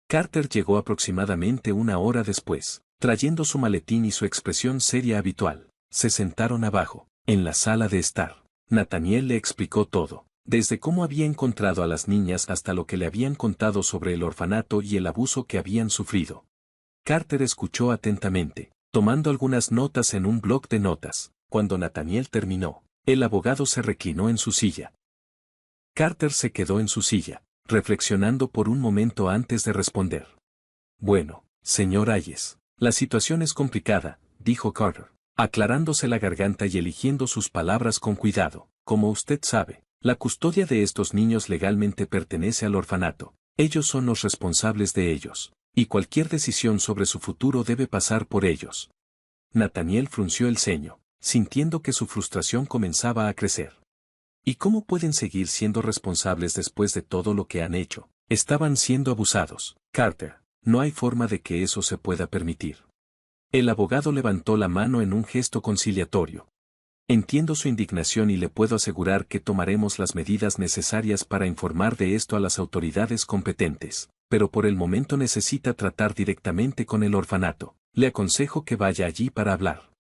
Carter llegó aproximadamente una hora después, trayendo su maletín y su expresión seria habitual. Se sentaron abajo, en la sala de estar. Nathaniel le explicó todo, desde cómo había encontrado a las niñas hasta lo que le habían contado sobre el orfanato y el abuso que habían sufrido. Carter escuchó atentamente, tomando algunas notas en un bloc de notas. Cuando Nathaniel terminó, el abogado se reclinó en su silla. Carter se quedó en su silla, reflexionando por un momento antes de responder. Bueno, señor Hayes, la situación es complicada, dijo Carter, aclarándose la garganta y eligiendo sus palabras con cuidado. Como usted sabe, la custodia de estos niños legalmente pertenece al orfanato. Ellos son los responsables de ellos, y cualquier decisión sobre su futuro debe pasar por ellos. Nathaniel frunció el ceño, sintiendo que su frustración comenzaba a crecer. ¿Y cómo pueden seguir siendo responsables después de todo lo que han hecho? Estaban siendo abusados. Carter, no hay forma de que eso se pueda permitir. El abogado levantó la mano en un gesto conciliatorio. Entiendo su indignación y le puedo asegurar que tomaremos las medidas necesarias para informar de esto a las autoridades competentes, pero por el momento necesita tratar directamente con el orfanato. Le aconsejo que vaya allí para hablar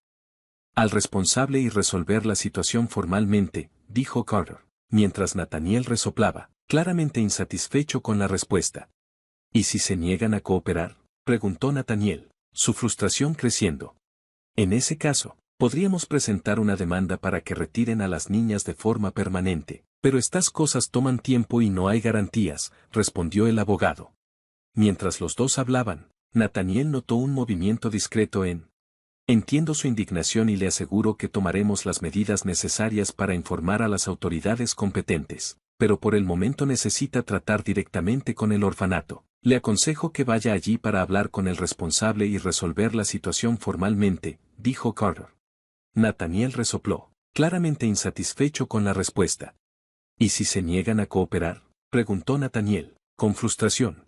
al responsable y resolver la situación formalmente, dijo Carter, mientras Nathaniel resoplaba, claramente insatisfecho con la respuesta. ¿Y si se niegan a cooperar?, preguntó Nathaniel, su frustración creciendo. En ese caso, podríamos presentar una demanda para que retiren a las niñas de forma permanente, pero estas cosas toman tiempo y no hay garantías, respondió el abogado. Mientras los dos hablaban, Nathaniel notó un movimiento discreto en. Entiendo su indignación y le aseguro que tomaremos las medidas necesarias para informar a las autoridades competentes, pero por el momento necesita tratar directamente con el orfanato. Le aconsejo que vaya allí para hablar con el responsable y resolver la situación formalmente, dijo Carter. Nathaniel resopló, claramente insatisfecho con la respuesta. ¿Y si se niegan a cooperar?, preguntó Nathaniel, con frustración.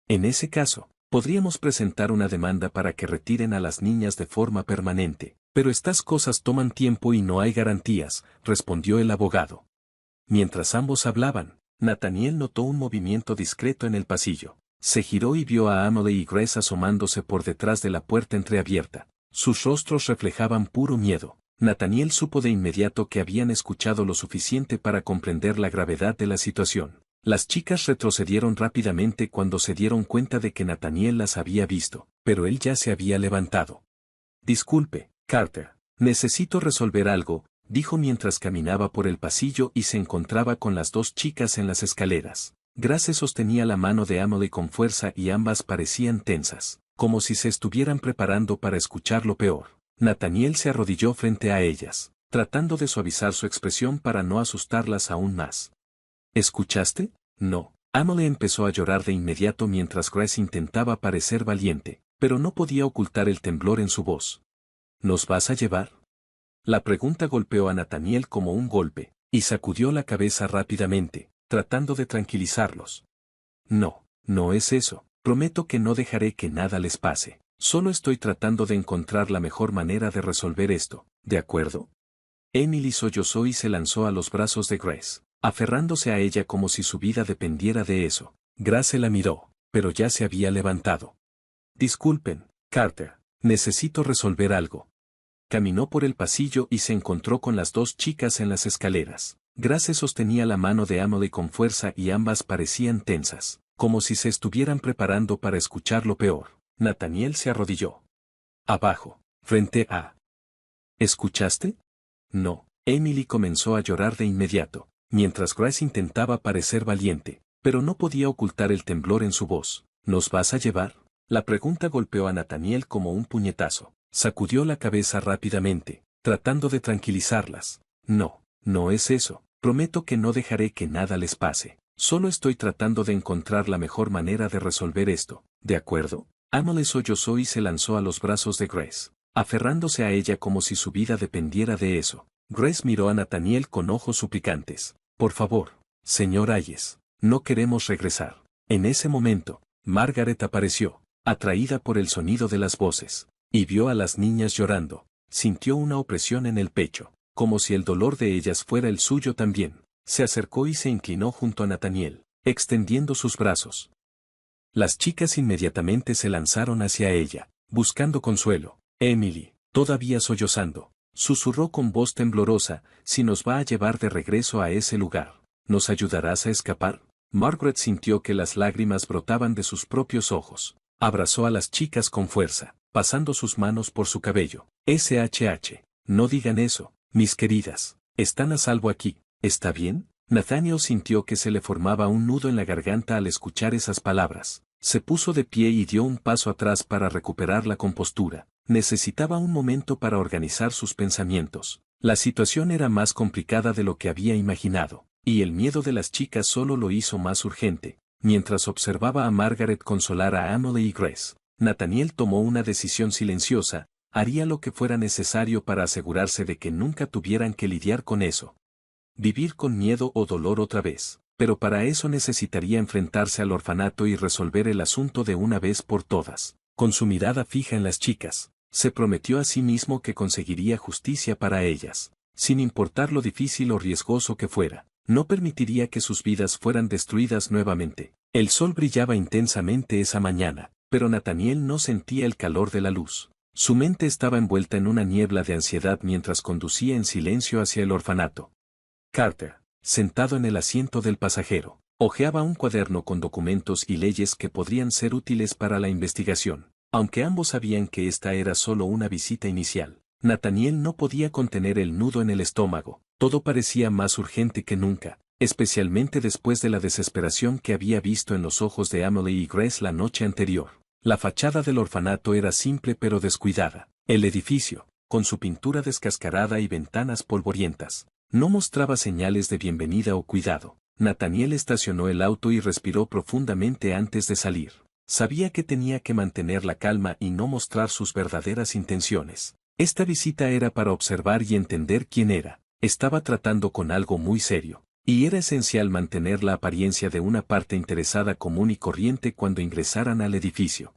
En ese caso, podríamos presentar una demanda para que retiren a las niñas de forma permanente, pero estas cosas toman tiempo y no hay garantías, respondió el abogado. Mientras ambos hablaban, Nathaniel notó un movimiento discreto en el pasillo. Se giró y vio a Emily y Grace asomándose por detrás de la puerta entreabierta. Sus rostros reflejaban puro miedo. Nathaniel supo de inmediato que habían escuchado lo suficiente para comprender la gravedad de la situación. Las chicas retrocedieron rápidamente cuando se dieron cuenta de que Nathaniel las había visto, pero él ya se había levantado. Disculpe, Carter. Necesito resolver algo, dijo mientras caminaba por el pasillo y se encontraba con las dos chicas en las escaleras. Grace sostenía la mano de Emily con fuerza y ambas parecían tensas, como si se estuvieran preparando para escuchar lo peor. Nathaniel se arrodilló frente a ellas, tratando de suavizar su expresión para no asustarlas aún más. ¿Escuchaste? No. Emily empezó a llorar de inmediato mientras Grace intentaba parecer valiente, pero no podía ocultar el temblor en su voz. ¿Nos vas a llevar? La pregunta golpeó a Nathaniel como un golpe, y sacudió la cabeza rápidamente, tratando de tranquilizarlos. No, no es eso. Prometo que no dejaré que nada les pase. Solo estoy tratando de encontrar la mejor manera de resolver esto, ¿de acuerdo? Emily sollozó y se lanzó a los brazos de Grace, aferrándose a ella como si su vida dependiera de eso. Grace la miró, pero ya se había levantado. Disculpen, Carter, necesito resolver algo. Caminó por el pasillo y se encontró con las dos chicas en las escaleras. Grace sostenía la mano de Emily con fuerza y ambas parecían tensas, como si se estuvieran preparando para escuchar lo peor. Nathaniel se arrodilló. Abajo, frente a... ¿Escuchaste? No. Emily comenzó a llorar de inmediato, mientras Grace intentaba parecer valiente, pero no podía ocultar el temblor en su voz. ¿Nos vas a llevar? La pregunta golpeó a Nathaniel como un puñetazo. Sacudió la cabeza rápidamente, tratando de tranquilizarlas. No, no es eso. Prometo que no dejaré que nada les pase. Solo estoy tratando de encontrar la mejor manera de resolver esto, ¿de acuerdo? Emily sollozó y se lanzó a los brazos de Grace, aferrándose a ella como si su vida dependiera de eso. Grace miró a Nathaniel con ojos suplicantes. Por favor, señor Hayes, no queremos regresar. En ese momento, Margaret apareció, atraída por el sonido de las voces, y vio a las niñas llorando. Sintió una opresión en el pecho, como si el dolor de ellas fuera el suyo también. Se acercó y se inclinó junto a Nathaniel, extendiendo sus brazos. Las chicas inmediatamente se lanzaron hacia ella, buscando consuelo. Emily, todavía sollozando, susurró con voz temblorosa, si nos va a llevar de regreso a ese lugar, ¿nos ayudarás a escapar? Margaret sintió que las lágrimas brotaban de sus propios ojos. Abrazó a las chicas con fuerza, pasando sus manos por su cabello. SHH, no digan eso, mis queridas, están a salvo aquí, ¿está bien? Nathaniel sintió que se le formaba un nudo en la garganta al escuchar esas palabras. Se puso de pie y dio un paso atrás para recuperar la compostura. Necesitaba un momento para organizar sus pensamientos. La situación era más complicada de lo que había imaginado, y el miedo de las chicas solo lo hizo más urgente. Mientras observaba a Margaret consolar a Emily y Grace, Nathaniel tomó una decisión silenciosa. Haría lo que fuera necesario para asegurarse de que nunca tuvieran que lidiar con eso. Vivir con miedo o dolor otra vez, pero para eso necesitaría enfrentarse al orfanato y resolver el asunto de una vez por todas. Con su mirada fija en las chicas, se prometió a sí mismo que conseguiría justicia para ellas, sin importar lo difícil o riesgoso que fuera. No permitiría que sus vidas fueran destruidas nuevamente. El sol brillaba intensamente esa mañana, pero Nathaniel no sentía el calor de la luz. Su mente estaba envuelta en una niebla de ansiedad mientras conducía en silencio hacia el orfanato. Carter, sentado en el asiento del pasajero, hojeaba un cuaderno con documentos y leyes que podrían ser útiles para la investigación. Aunque ambos sabían que esta era solo una visita inicial, Nathaniel no podía contener el nudo en el estómago. Todo parecía más urgente que nunca, especialmente después de la desesperación que había visto en los ojos de Emily y Grace la noche anterior. La fachada del orfanato era simple pero descuidada. El edificio, con su pintura descascarada y ventanas polvorientas, no mostraba señales de bienvenida o cuidado. Nathaniel estacionó el auto y respiró profundamente antes de salir. Sabía que tenía que mantener la calma y no mostrar sus verdaderas intenciones. Esta visita era para observar y entender quién era. Estaba tratando con algo muy serio, y era esencial mantener la apariencia de una parte interesada común y corriente cuando ingresaran al edificio.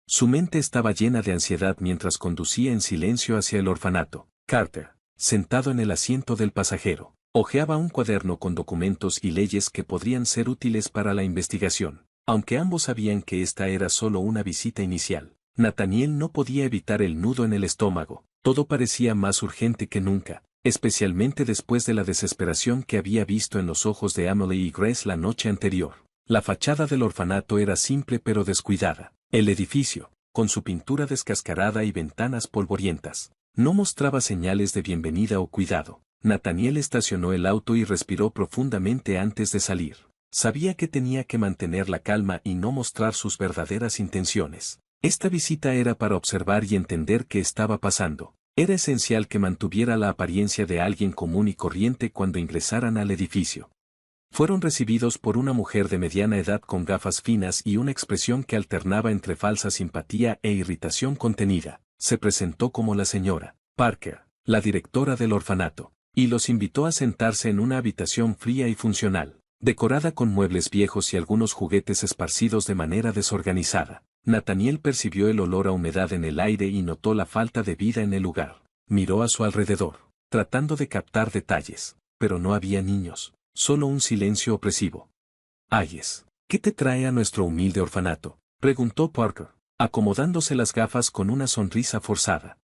Su mente estaba llena de ansiedad mientras conducía en silencio hacia el orfanato. Carter, sentado en el asiento del pasajero, Hojeaba un cuaderno con documentos y leyes que podrían ser útiles para la investigación. Aunque ambos sabían que esta era solo una visita inicial, Nathaniel no podía evitar el nudo en el estómago. Todo parecía más urgente que nunca, especialmente después de la desesperación que había visto en los ojos de Emily y Grace la noche anterior. La fachada del orfanato era simple pero descuidada. El edificio, con su pintura descascarada y ventanas polvorientas, no mostraba señales de bienvenida o cuidado. Nathaniel estacionó el auto y respiró profundamente antes de salir. Sabía que tenía que mantener la calma y no mostrar sus verdaderas intenciones. Esta visita era para observar y entender qué estaba pasando. Era esencial que mantuviera la apariencia de alguien común y corriente cuando ingresaran al edificio. Fueron recibidos por una mujer de mediana edad con gafas finas y una expresión que alternaba entre falsa simpatía e irritación contenida. Se presentó como la señora Parker, la directora del orfanato, y los invitó a sentarse en una habitación fría y funcional, decorada con muebles viejos y algunos juguetes esparcidos de manera desorganizada. Nathaniel percibió el olor a humedad en el aire y notó la falta de vida en el lugar. Miró a su alrededor, tratando de captar detalles, pero no había niños, solo un silencio opresivo. «Ayes, ¿qué te trae a nuestro humilde orfanato?», preguntó Parker, acomodándose las gafas con una sonrisa forzada.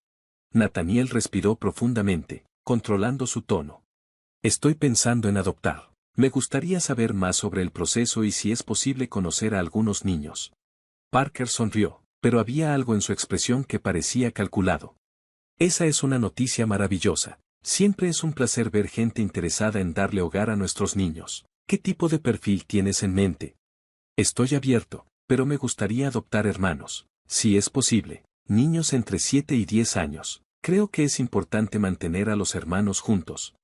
Nathaniel respiró profundamente, controlando su tono. «Estoy pensando en adoptar. Me gustaría saber más sobre el proceso y si es posible conocer a algunos niños». Parker sonrió, pero había algo en su expresión que parecía calculado. «Esa es una noticia maravillosa. Siempre es un placer ver gente interesada en darle hogar a nuestros niños. ¿Qué tipo de perfil tienes en mente?» «Estoy abierto, pero me gustaría adoptar hermanos, si es posible, niños entre 7 y 10 años. Creo que es importante mantener a los hermanos juntos».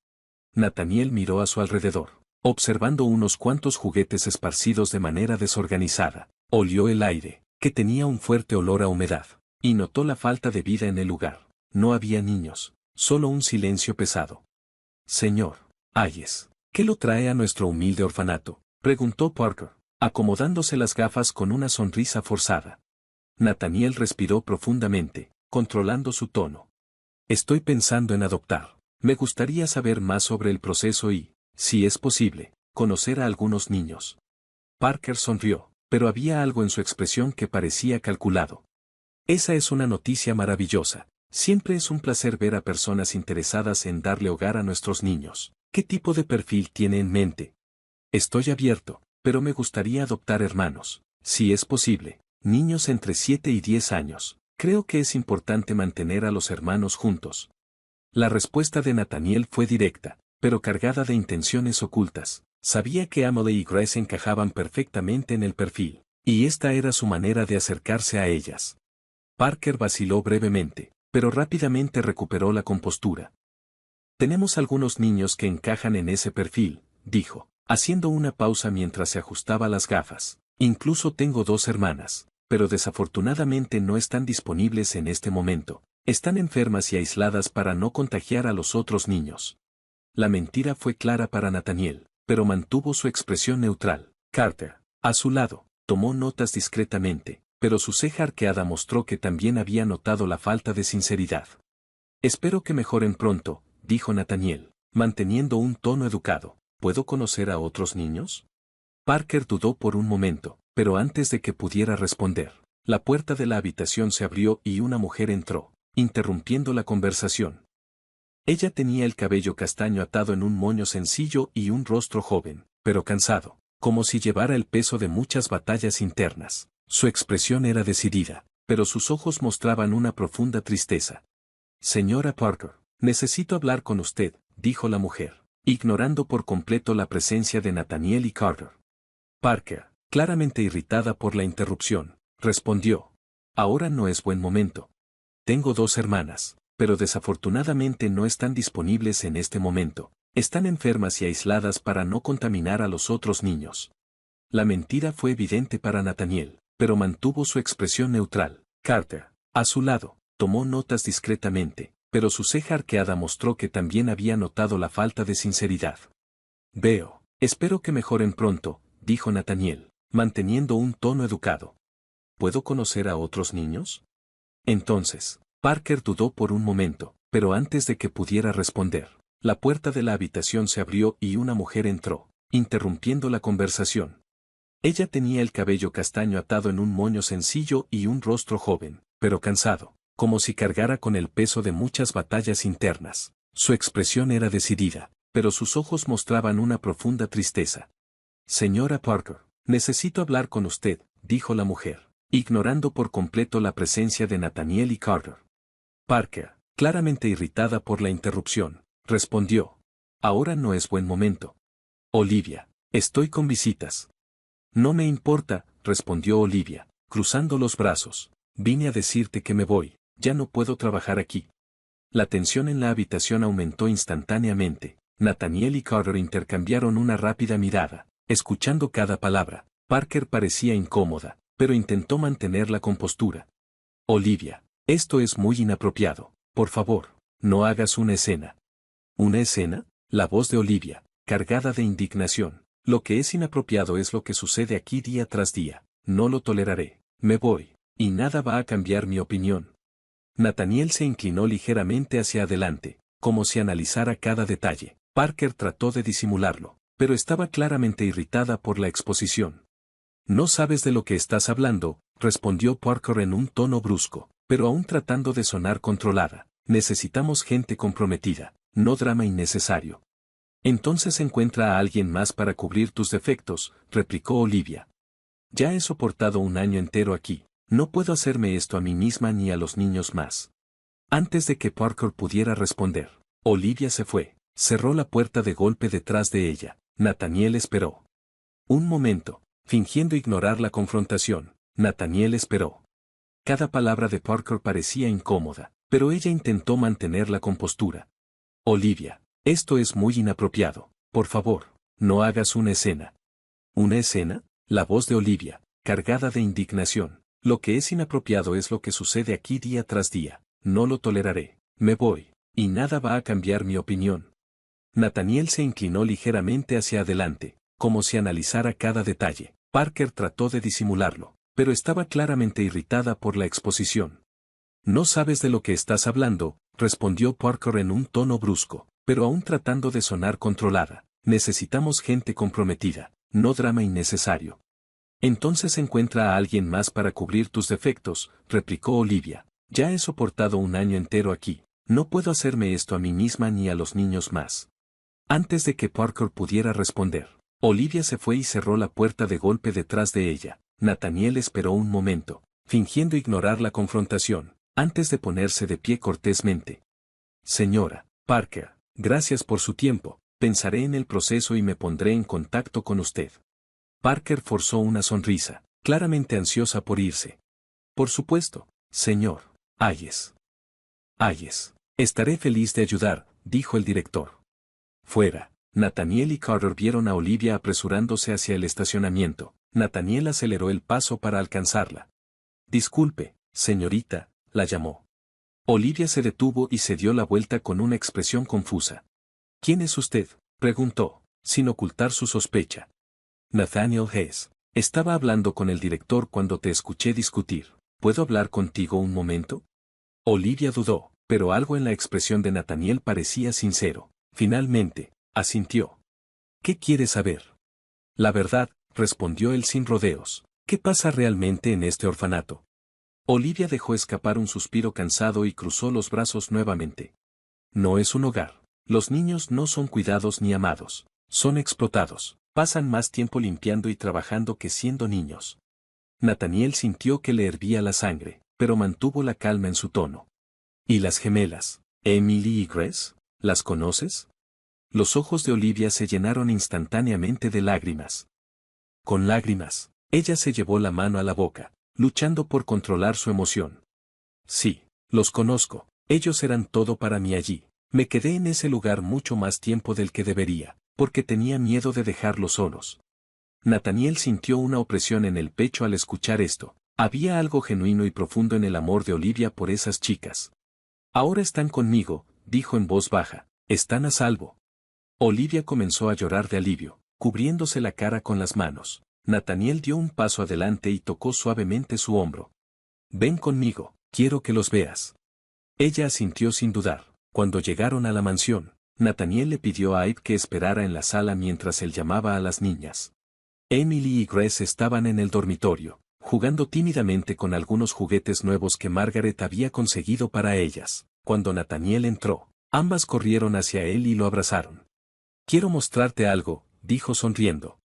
Nathaniel miró a su alrededor, observando unos cuantos juguetes esparcidos de manera desorganizada. Olió el aire, que tenía un fuerte olor a humedad, y notó la falta de vida en el lugar. No había niños, solo un silencio pesado. «Señor Ayes, ¿qué lo trae a nuestro humilde orfanato?», preguntó Parker, acomodándose las gafas con una sonrisa forzada. Nathaniel respiró profundamente, controlando su tono. «Estoy pensando en adoptar. Me gustaría saber más sobre el proceso y, si es posible, conocer a algunos niños». Parker sonrió, pero había algo en su expresión que parecía calculado. «Esa es una noticia maravillosa. Siempre es un placer ver a personas interesadas en darle hogar a nuestros niños. ¿Qué tipo de perfil tiene en mente?» «Estoy abierto, pero me gustaría adoptar hermanos, si es posible, niños entre 7 y 10 años. Creo que es importante mantener a los hermanos juntos». La respuesta de Nathaniel fue directa, pero cargada de intenciones ocultas. Sabía que Emily y Grace encajaban perfectamente en el perfil, y esta era su manera de acercarse a ellas. Parker vaciló brevemente, pero rápidamente recuperó la compostura. «Tenemos algunos niños que encajan en ese perfil», dijo, haciendo una pausa mientras se ajustaba las gafas. «Incluso tengo 2 hermanas, pero desafortunadamente no están disponibles en este momento. Están enfermas y aisladas para no contagiar a los otros niños». La mentira fue clara para Nathaniel, pero mantuvo su expresión neutral. Carter, a su lado, tomó notas discretamente, pero su ceja arqueada mostró que también había notado la falta de sinceridad. «Espero que mejoren pronto», dijo Nathaniel, manteniendo un tono educado. «¿Puedo conocer a otros niños?». Parker dudó por un momento, pero antes de que pudiera responder, la puerta de la habitación se abrió y una mujer entró, interrumpiendo la conversación. Ella tenía el cabello castaño atado en un moño sencillo y un rostro joven, pero cansado, como si llevara el peso de muchas batallas internas. Su expresión era decidida, pero sus ojos mostraban una profunda tristeza. «Señora Parker, necesito hablar con usted», dijo la mujer, ignorando por completo la presencia de Nathaniel y Carter. Parker, claramente irritada por la interrupción, respondió: «Ahora no es buen momento. Tengo 2 hermanas, pero desafortunadamente no están disponibles en este momento. Están enfermas y aisladas para no contaminar a los otros niños». La mentira fue evidente para Nathaniel, pero mantuvo su expresión neutral. Carter, a su lado, tomó notas discretamente, pero su ceja arqueada mostró que también había notado la falta de sinceridad. «Veo. Espero que mejoren pronto», dijo Nathaniel, manteniendo un tono educado. «¿Puedo conocer a otros niños?». Entonces, Parker dudó por un momento, pero antes de que pudiera responder, la puerta de la habitación se abrió y una mujer entró, interrumpiendo la conversación. Ella tenía el cabello castaño atado en un moño sencillo y un rostro joven, pero cansado, como si cargara con el peso de muchas batallas internas. Su expresión era decidida, pero sus ojos mostraban una profunda tristeza. Señora Parker, necesito hablar con usted, dijo la mujer, ignorando por completo la presencia de Nathaniel y Carter. Parker, claramente irritada por la interrupción, respondió. Ahora no es buen momento. Olivia, estoy con visitas. No me importa, respondió Olivia, cruzando los brazos. Vine a decirte que me voy, ya no puedo trabajar aquí. La tensión en la habitación aumentó instantáneamente. Nathaniel y Carter intercambiaron una rápida mirada, escuchando cada palabra. Parker parecía incómoda, pero intentó mantener la compostura. Olivia, esto es muy inapropiado, por favor, no hagas una escena. ¿Una escena? La voz de Olivia, cargada de indignación. Lo que es inapropiado es lo que sucede aquí día tras día. No lo toleraré. Me voy, y nada va a cambiar mi opinión. Nathaniel se inclinó ligeramente hacia adelante, como si analizara cada detalle. Parker trató de disimularlo, pero estaba claramente irritada por la exposición. No sabes de lo que estás hablando, respondió Parker en un tono brusco, pero aún tratando de sonar controlada. Necesitamos gente comprometida, no drama innecesario. Entonces encuentra a alguien más para cubrir tus defectos, replicó Olivia. Ya he soportado un año entero aquí, no puedo hacerme esto a mí misma ni a los niños más. Antes de que Parker pudiera responder, Olivia se fue, cerró la puerta de golpe detrás de ella. Nathaniel esperó. Un momento, fingiendo ignorar la confrontación, Nathaniel esperó. Cada palabra de Parker parecía incómoda, pero ella intentó mantener la compostura. Olivia, esto es muy inapropiado, por favor, no hagas una escena. ¿Una escena? La voz de Olivia, cargada de indignación. Lo que es inapropiado es lo que sucede aquí día tras día. No lo toleraré. Me voy, y nada va a cambiar mi opinión. Nathaniel se inclinó ligeramente hacia adelante, como si analizara cada detalle. Parker trató de disimularlo, pero estaba claramente irritada por la exposición. No sabes de lo que estás hablando, respondió Parker en un tono brusco, pero aún tratando de sonar controlada. Necesitamos gente comprometida, no drama innecesario. Entonces encuentra a alguien más para cubrir tus defectos, replicó Olivia. Ya he soportado un año entero aquí, no puedo hacerme esto a mí misma ni a los niños más. Antes de que Parker pudiera responder, Olivia se fue y cerró la puerta de golpe detrás de ella. Nathaniel esperó un momento, fingiendo ignorar la confrontación, antes de ponerse de pie cortésmente. Señora Parker, gracias por su tiempo, pensaré en el proceso y me pondré en contacto con usted. Parker forzó una sonrisa, claramente ansiosa por irse. Por supuesto, señor Hayes. Hayes, estaré feliz de ayudar, dijo el director. Fuera, Nathaniel y Carter vieron a Olivia apresurándose hacia el estacionamiento. Nathaniel aceleró el paso para alcanzarla. Disculpe, señorita, la llamó. Olivia se detuvo y se dio la vuelta con una expresión confusa. ¿Quién es usted?, preguntó, sin ocultar su sospecha. Nathaniel Hayes. Estaba hablando con el director cuando te escuché discutir. ¿Puedo hablar contigo un momento? Olivia dudó, pero algo en la expresión de Nathaniel parecía sincero. Finalmente, asintió. ¿Qué quieres saber? La verdad, respondió él sin rodeos. ¿Qué pasa realmente en este orfanato? Olivia dejó escapar un suspiro cansado y cruzó los brazos nuevamente. No es un hogar. Los niños no son cuidados ni amados. Son explotados. Pasan más tiempo limpiando y trabajando que siendo niños. Nathaniel sintió que le hervía la sangre, pero mantuvo la calma en su tono. ¿Y las gemelas, Emily y Grace? ¿Las conoces? Los ojos de Olivia se llenaron instantáneamente de lágrimas. Con lágrimas, ella se llevó la mano a la boca, luchando por controlar su emoción. Sí, los conozco, ellos eran todo para mí allí. Me quedé en ese lugar mucho más tiempo del que debería, porque tenía miedo de dejarlos solos. Nathaniel sintió una opresión en el pecho al escuchar esto. Había algo genuino y profundo en el amor de Olivia por esas chicas. Ahora están conmigo, dijo en voz baja, están a salvo. Olivia comenzó a llorar de alivio, cubriéndose la cara con las manos. Nathaniel dio un paso adelante y tocó suavemente su hombro. Ven conmigo, quiero que los veas. Ella asintió sin dudar. Cuando llegaron a la mansión, Nathaniel le pidió a Abe que esperara en la sala mientras él llamaba a las niñas. Emily y Grace estaban en el dormitorio, jugando tímidamente con algunos juguetes nuevos que Margaret había conseguido para ellas. Cuando Nathaniel entró, ambas corrieron hacia él y lo abrazaron. «Quiero mostrarte algo», dijo sonriendo.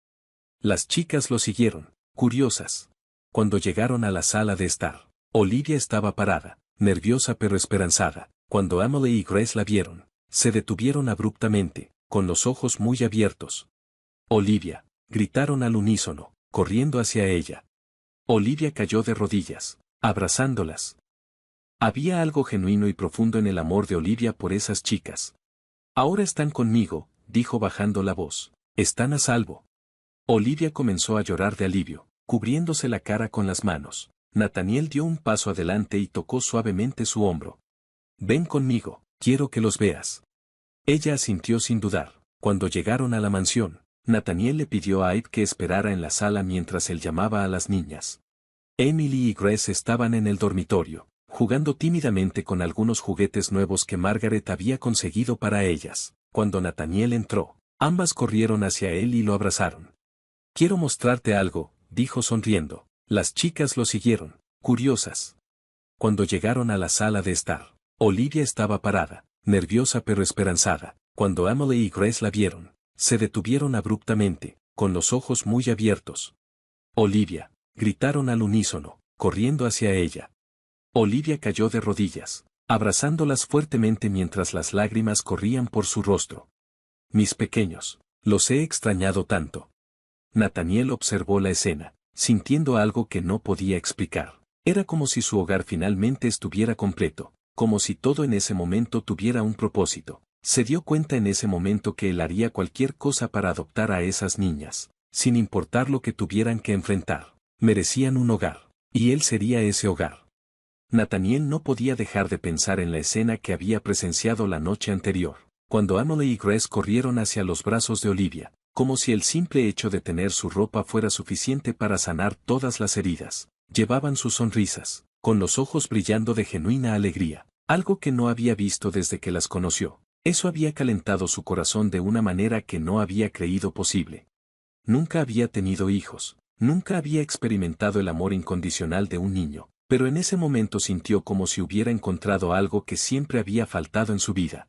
Las chicas lo siguieron, curiosas. Cuando llegaron a la sala de estar, Olivia estaba parada, nerviosa pero esperanzada. Cuando Emily y Grace la vieron, se detuvieron abruptamente, con los ojos muy abiertos. «Olivia», gritaron al unísono, corriendo hacia ella. Olivia cayó de rodillas, abrazándolas. Había algo genuino y profundo en el amor de Olivia por esas chicas. «Ahora están conmigo», dijo bajando la voz. «Están a salvo». Olivia comenzó a llorar de alivio, cubriéndose la cara con las manos. Nathaniel dio un paso adelante y tocó suavemente su hombro. «Ven conmigo, quiero que los veas». Ella asintió sin dudar. Cuando llegaron a la mansión, Nathaniel le pidió a Abe que esperara en la sala mientras él llamaba a las niñas. Emily y Grace estaban en el dormitorio, jugando tímidamente con algunos juguetes nuevos que Margaret había conseguido para ellas. Cuando Nathaniel entró, ambas corrieron hacia él y lo abrazaron. «Quiero mostrarte algo», dijo sonriendo. Las chicas lo siguieron, curiosas. Cuando llegaron a la sala de estar, Olivia estaba parada, nerviosa pero esperanzada. Cuando Emily y Grace la vieron, se detuvieron abruptamente, con los ojos muy abiertos. «Olivia», gritaron al unísono, corriendo hacia ella. Olivia cayó de rodillas, abrazándolas fuertemente mientras las lágrimas corrían por su rostro. «Mis pequeños, los he extrañado tanto». Nathaniel observó la escena, sintiendo algo que no podía explicar. Era como si su hogar finalmente estuviera completo, como si todo en ese momento tuviera un propósito. Se dio cuenta en ese momento que él haría cualquier cosa para adoptar a esas niñas, sin importar lo que tuvieran que enfrentar. Merecían un hogar, y él sería ese hogar. Nathaniel no podía dejar de pensar en la escena que había presenciado la noche anterior, cuando Emily y Grace corrieron hacia los brazos de Olivia, como si el simple hecho de tener su ropa fuera suficiente para sanar todas las heridas. Llevaban sus sonrisas, con los ojos brillando de genuina alegría, algo que no había visto desde que las conoció. Eso había calentado su corazón de una manera que no había creído posible. Nunca había tenido hijos, nunca había experimentado el amor incondicional de un niño, pero en ese momento sintió como si hubiera encontrado algo que siempre había faltado en su vida.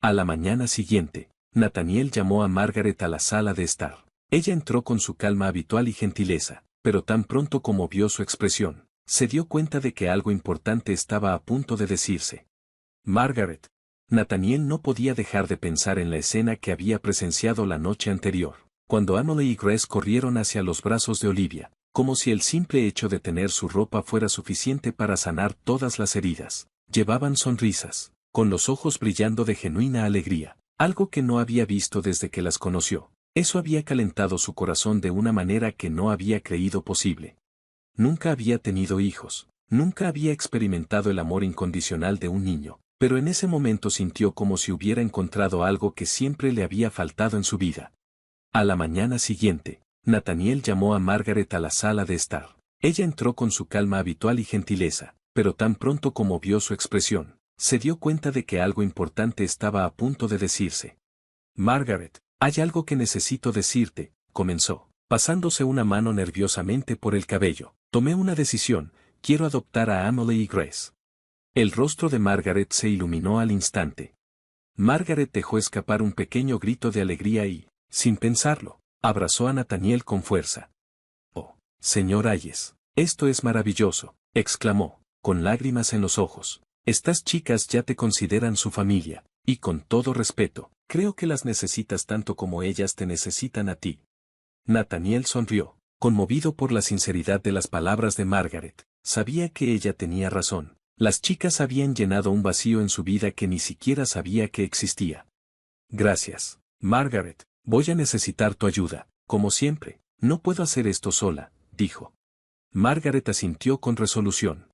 A la mañana siguiente, Nathaniel llamó a Margaret a la sala de estar. Ella entró con su calma habitual y gentileza, pero tan pronto como vio su expresión, se dio cuenta de que algo importante estaba a punto de decirse. «Margaret». Nathaniel no podía dejar de pensar en la escena que había presenciado la noche anterior, cuando Emily y Grace corrieron hacia los brazos de Olivia, como si el simple hecho de tener su ropa fuera suficiente para sanar todas las heridas. Llevaban sonrisas, con los ojos brillando de genuina alegría, algo que no había visto desde que las conoció. Eso había calentado su corazón de una manera que no había creído posible. Nunca había tenido hijos, nunca había experimentado el amor incondicional de un niño, pero en ese momento sintió como si hubiera encontrado algo que siempre le había faltado en su vida. A la mañana siguiente, Nathaniel llamó a Margaret a la sala de estar. Ella entró con su calma habitual y gentileza, pero tan pronto como vio su expresión, se dio cuenta de que algo importante estaba a punto de decirse. «Margaret, hay algo que necesito decirte», comenzó, pasándose una mano nerviosamente por el cabello. «Tomé una decisión, quiero adoptar a Emily y Grace». El rostro de Margaret se iluminó al instante. Margaret dejó escapar un pequeño grito de alegría y, sin pensarlo, abrazó a Nathaniel con fuerza. «Oh, señor Hayes, esto es maravilloso», exclamó, con lágrimas en los ojos. «Estas chicas ya te consideran su familia, y con todo respeto, creo que las necesitas tanto como ellas te necesitan a ti». Nathaniel sonrió, conmovido por la sinceridad de las palabras de Margaret. Sabía que ella tenía razón. Las chicas habían llenado un vacío en su vida que ni siquiera sabía que existía. «Gracias, Margaret, voy a necesitar tu ayuda, como siempre. No puedo hacer esto sola», dijo. Margaret asintió con resolución.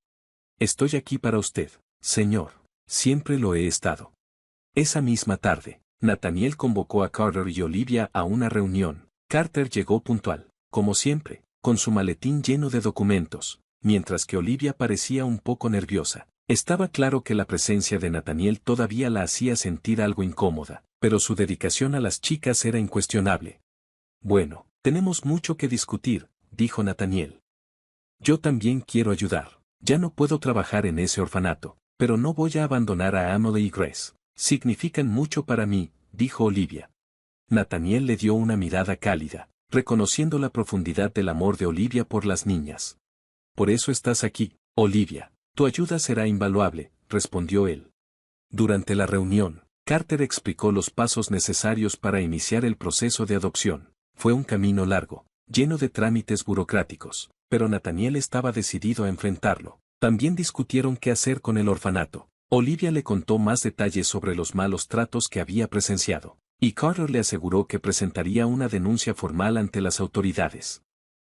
«Estoy aquí para usted, señor. Siempre lo he estado». Esa misma tarde, Nathaniel convocó a Carter y Olivia a una reunión. Carter llegó puntual, como siempre, con su maletín lleno de documentos, mientras que Olivia parecía un poco nerviosa. Estaba claro que la presencia de Nathaniel todavía la hacía sentir algo incómoda. pero su dedicación a las chicas era incuestionable. Bueno, tenemos mucho que discutir, dijo Nathaniel. Yo también quiero ayudar. Ya no puedo trabajar en ese orfanato, pero no voy a abandonar a Emily y Grace. Significan mucho para mí, dijo Olivia. Nathaniel le dio una mirada cálida, reconociendo la profundidad del amor de Olivia por las niñas. Por eso estás aquí, Olivia. Tu ayuda será invaluable, respondió él. Durante la reunión, Carter explicó los pasos necesarios para iniciar el proceso de adopción. Fue un camino largo, lleno de trámites burocráticos, pero Nathaniel estaba decidido a enfrentarlo. También discutieron qué hacer con el orfanato. Olivia le contó más detalles sobre los malos tratos que había presenciado, y Carter le aseguró que presentaría una denuncia formal ante las autoridades.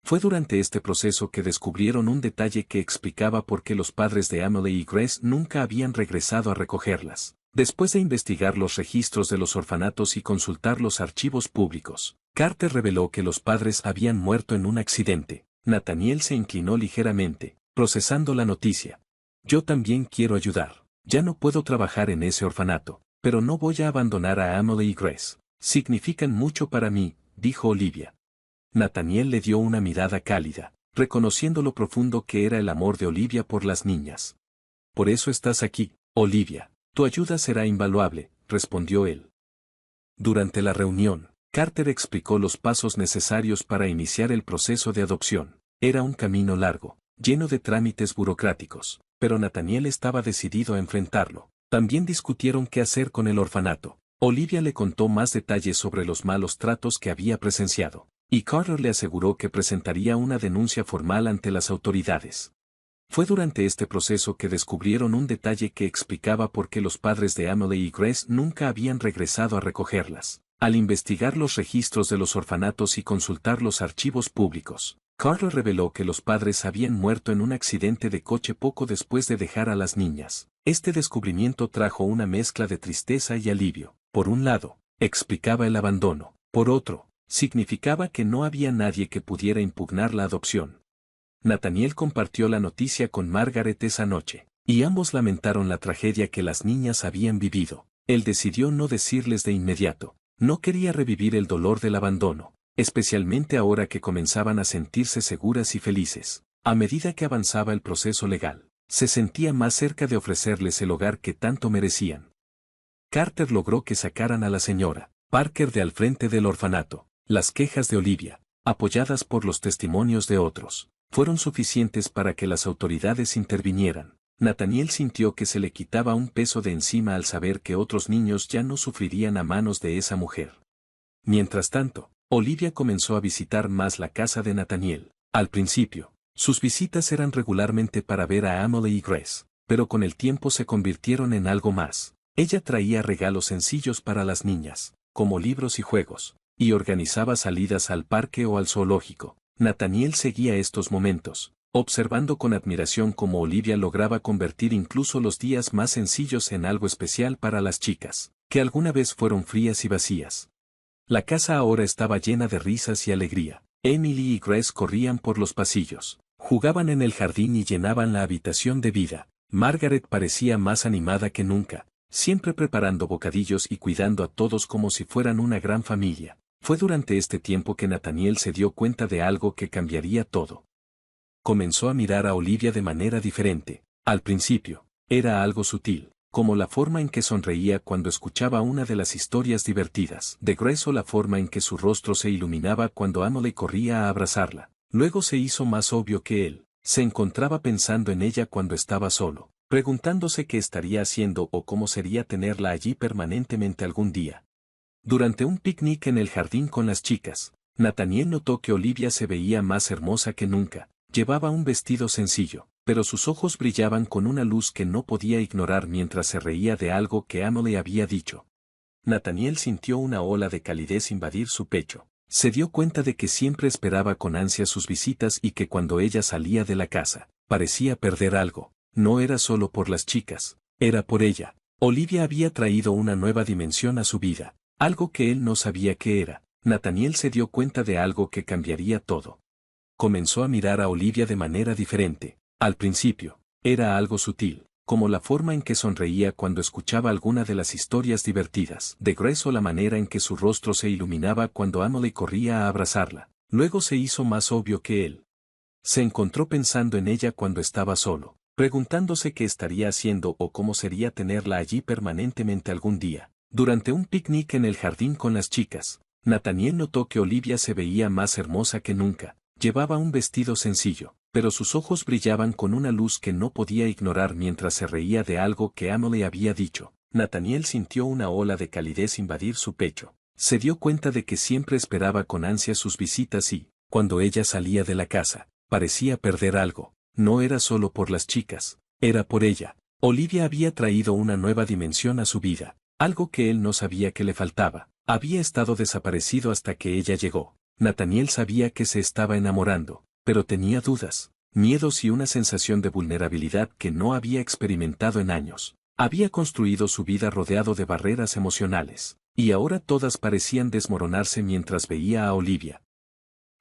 Fue durante este proceso que descubrieron un detalle que explicaba por qué los padres de Emily y Grace nunca habían regresado a recogerlas. Después de investigar los registros de los orfanatos y consultar los archivos públicos, Carter reveló que los padres habían muerto en un accidente. Nathaniel se inclinó ligeramente, procesando la noticia. Yo también quiero ayudar. Ya no puedo trabajar en ese orfanato, pero no voy a abandonar a Emily y Grace. Significan mucho para mí, dijo Olivia. Nathaniel le dio una mirada cálida, reconociendo lo profundo que era el amor de Olivia por las niñas. Por eso estás aquí, Olivia. Tu ayuda será invaluable, respondió él. Durante la reunión, Carter explicó los pasos necesarios para iniciar el proceso de adopción. Era un camino largo, lleno de trámites burocráticos, pero Nathaniel estaba decidido a enfrentarlo. También discutieron qué hacer con el orfanato. Olivia le contó más detalles sobre los malos tratos que había presenciado, y Carter le aseguró que presentaría una denuncia formal ante las autoridades. Fue durante este proceso que descubrieron un detalle que explicaba por qué los padres de Emily y Grace nunca habían regresado a recogerlas. Al investigar los registros de los orfanatos y consultar los archivos públicos, Carter reveló que los padres habían muerto en un accidente de coche poco después de dejar a las niñas. Este descubrimiento trajo una mezcla de tristeza y alivio. Por un lado, explicaba el abandono. Por otro, significaba que no había nadie que pudiera impugnar la adopción. Nathaniel compartió la noticia con Margaret esa noche, y ambos lamentaron la tragedia que las niñas habían vivido. Él decidió no decirles de inmediato. No quería revivir el dolor del abandono, especialmente ahora que comenzaban a sentirse seguras y felices. A medida que avanzaba el proceso legal, se sentía más cerca de ofrecerles el hogar que tanto merecían. Carter logró que sacaran a la señora Parker de al frente del orfanato. Las quejas de Olivia, apoyadas por los testimonios de otros, fueron suficientes para que las autoridades intervinieran. Nathaniel sintió que se le quitaba un peso de encima al saber que otros niños ya no sufrirían a manos de esa mujer. Mientras tanto, Olivia comenzó a visitar más la casa de Nathaniel. Al principio, sus visitas eran regularmente para ver a Emily y Grace, pero con el tiempo se convirtieron en algo más. Ella traía regalos sencillos para las niñas, como libros y juegos, y organizaba salidas al parque o al zoológico. Nathaniel seguía estos momentos, observando con admiración cómo Olivia lograba convertir incluso los días más sencillos en algo especial para las chicas, que alguna vez fueron frías y vacías. La casa ahora estaba llena de risas y alegría. Emily y Grace corrían por los pasillos, jugaban en el jardín y llenaban la habitación de vida. Margaret parecía más animada que nunca, siempre preparando bocadillos y cuidando a todos como si fueran una gran familia. Fue durante este tiempo que Nathaniel se dio cuenta de algo que cambiaría todo. Comenzó a mirar a Olivia de manera diferente. Al principio, era algo sutil, como la forma en que sonreía cuando escuchaba una de las historias divertidas de Grace o la forma en que su rostro se iluminaba cuando Emily corría a abrazarla. Luego se hizo más obvio que él se encontraba pensando en ella cuando estaba solo, preguntándose qué estaría haciendo o cómo sería tenerla allí permanentemente algún día. Durante un picnic en el jardín con las chicas, Nathaniel notó que Olivia se veía más hermosa que nunca. Llevaba un vestido sencillo, pero sus ojos brillaban con una luz que no podía ignorar mientras se reía de algo que Emily había dicho. Nathaniel sintió una ola de calidez invadir su pecho. Se dio cuenta de que siempre esperaba con ansia sus visitas y que cuando ella salía de la casa, parecía perder algo. No era solo por las chicas, era por ella. Olivia había traído una nueva dimensión a su vida, algo que él no sabía qué era. Nathaniel se dio cuenta de algo que cambiaría todo. Comenzó a mirar a Olivia de manera diferente. Al principio, era algo sutil, como la forma en que sonreía cuando escuchaba alguna de las historias divertidas de Grace o la manera en que su rostro se iluminaba cuando Emily corría a abrazarla. Luego se hizo más obvio que él se encontró pensando en ella cuando estaba solo, preguntándose qué estaría haciendo o cómo sería tenerla allí permanentemente algún día. Durante un picnic en el jardín con las chicas, Nathaniel notó que Olivia se veía más hermosa que nunca. Llevaba un vestido sencillo, pero sus ojos brillaban con una luz que no podía ignorar mientras se reía de algo que Emily había dicho. Nathaniel sintió una ola de calidez invadir su pecho. Se dio cuenta de que siempre esperaba con ansia sus visitas y, cuando ella salía de la casa, parecía perder algo. No era solo por las chicas, era por ella. Olivia había traído una nueva dimensión a su vida, algo que él no sabía que le faltaba. Había estado desaparecido hasta que ella llegó. Nathaniel sabía que se estaba enamorando, pero tenía dudas, miedos y una sensación de vulnerabilidad que no había experimentado en años. Había construido su vida rodeado de barreras emocionales, y ahora todas parecían desmoronarse mientras veía a Olivia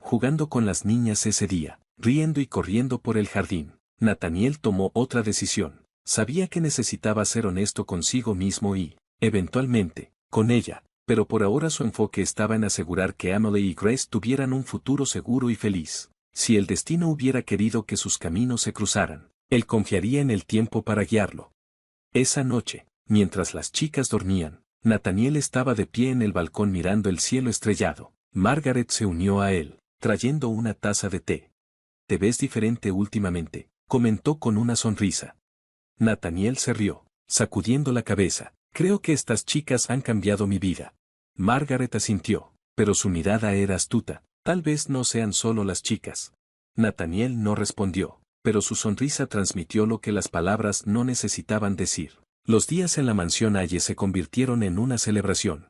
jugando con las niñas ese día, riendo y corriendo por el jardín. Nathaniel tomó otra decisión. Sabía que necesitaba ser honesto consigo mismo y, eventualmente, con ella, pero por ahora su enfoque estaba en asegurar que Emily y Grace tuvieran un futuro seguro y feliz. Si el destino hubiera querido que sus caminos se cruzaran, él confiaría en el tiempo para guiarlo. Esa noche, mientras las chicas dormían, Nathaniel estaba de pie en el balcón mirando el cielo estrellado. Margaret se unió a él, trayendo una taza de té. «Te ves diferente últimamente», comentó con una sonrisa. Nathaniel se rió, sacudiendo la cabeza. «Creo que estas chicas han cambiado mi vida». Margaret asintió, pero su mirada era astuta. «Tal vez no sean solo las chicas». Nathaniel no respondió, pero su sonrisa transmitió lo que las palabras no necesitaban decir. Los días en la mansión Aye se convirtieron en una celebración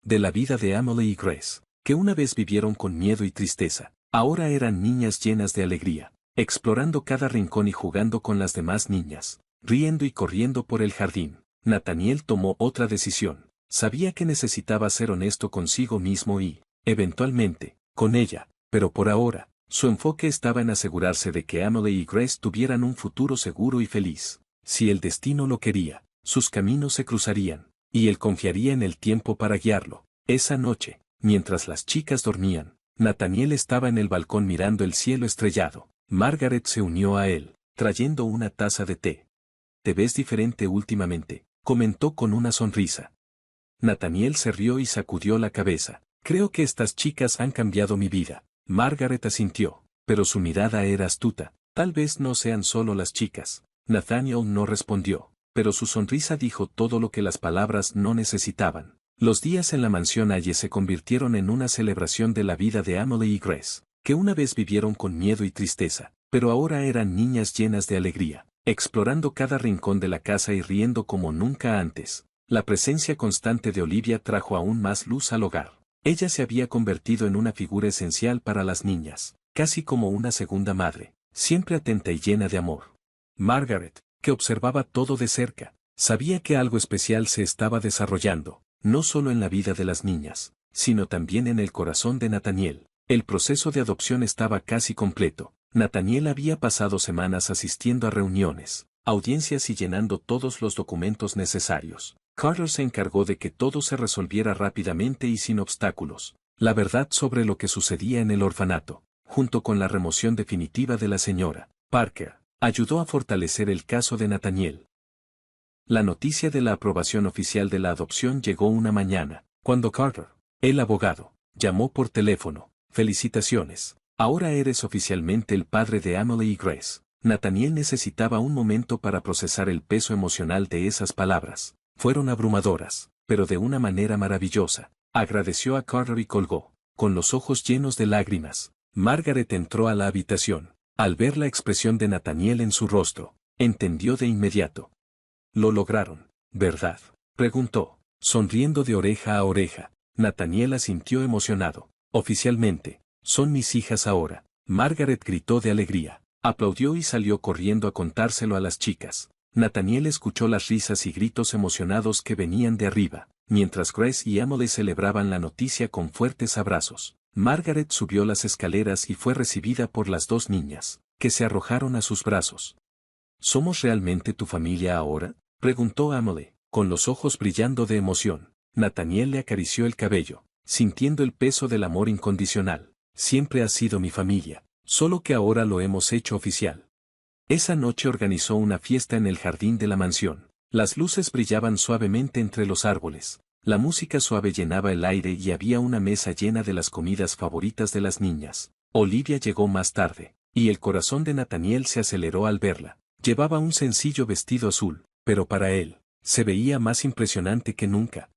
de la vida de Emily y Grace, que una vez vivieron con miedo y tristeza. Ahora eran niñas llenas de alegría, explorando cada rincón y jugando con las demás niñas, riendo y corriendo por el jardín. Nathaniel tomó otra decisión. Sabía que necesitaba ser honesto consigo mismo y, eventualmente, con ella, pero por ahora, su enfoque estaba en asegurarse de que Emily y Grace tuvieran un futuro seguro y feliz. Si el destino lo quería, sus caminos se cruzarían, y él confiaría en el tiempo para guiarlo. Esa noche, mientras las chicas dormían, Nathaniel estaba en el balcón mirando el cielo estrellado. Margaret se unió a él, trayendo una taza de té. «Te ves diferente últimamente», comentó con una sonrisa. Nathaniel se rió y sacudió la cabeza. «Creo que estas chicas han cambiado mi vida». Margaret asintió, pero su mirada era astuta. «Tal vez no sean solo las chicas». Nathaniel no respondió, pero su sonrisa dijo todo lo que las palabras no necesitaban. Los días en la mansión Aye se convirtieron en una celebración de la vida de Emily y Grace, que una vez vivieron con miedo y tristeza, pero ahora eran niñas llenas de alegría, explorando cada rincón de la casa y riendo como nunca antes. La presencia constante de Olivia trajo aún más luz al hogar. Ella se había convertido en una figura esencial para las niñas, casi como una segunda madre, siempre atenta y llena de amor. Margaret, que observaba todo de cerca, sabía que algo especial se estaba desarrollando, no solo en la vida de las niñas, sino también en el corazón de Nathaniel. El proceso de adopción estaba casi completo. Nathaniel había pasado semanas asistiendo a reuniones, audiencias y llenando todos los documentos necesarios. Carter se encargó de que todo se resolviera rápidamente y sin obstáculos. La verdad sobre lo que sucedía en el orfanato, junto con la remoción definitiva de la señora Parker, ayudó a fortalecer el caso de Nathaniel. La noticia de la aprobación oficial de la adopción llegó una mañana, cuando Carter, el abogado, llamó por teléfono. «Felicitaciones. Ahora eres oficialmente el padre de Emily y Grace». Nathaniel necesitaba un momento para procesar el peso emocional de esas palabras. Fueron abrumadoras, pero de una manera maravillosa. Agradeció a Carter y colgó, con los ojos llenos de lágrimas. Margaret entró a la habitación. Al ver la expresión de Nathaniel en su rostro, entendió de inmediato. «Lo lograron, ¿verdad?», preguntó, sonriendo de oreja a oreja. Nathaniel asintió emocionado. «Oficialmente, son mis hijas ahora». Margaret gritó de alegría, aplaudió y salió corriendo a contárselo a las chicas. Nathaniel escuchó las risas y gritos emocionados que venían de arriba, mientras Grace y Emily celebraban la noticia con fuertes abrazos. Margaret subió las escaleras y fue recibida por las dos niñas, que se arrojaron a sus brazos. ¿Somos realmente tu familia ahora?, preguntó Amelie, con los ojos brillando de emoción. Nathaniel le acarició el cabello, sintiendo el peso del amor incondicional. Siempre has sido mi familia, solo que ahora lo hemos hecho oficial. Esa noche organizó una fiesta en el jardín de la mansión. Las luces brillaban suavemente entre los árboles. La música suave llenaba el aire y había una mesa llena de las comidas favoritas de las niñas. Olivia llegó más tarde, y el corazón de Nathaniel se aceleró al verla. Llevaba un sencillo vestido azul, pero para él, se veía más impresionante que nunca.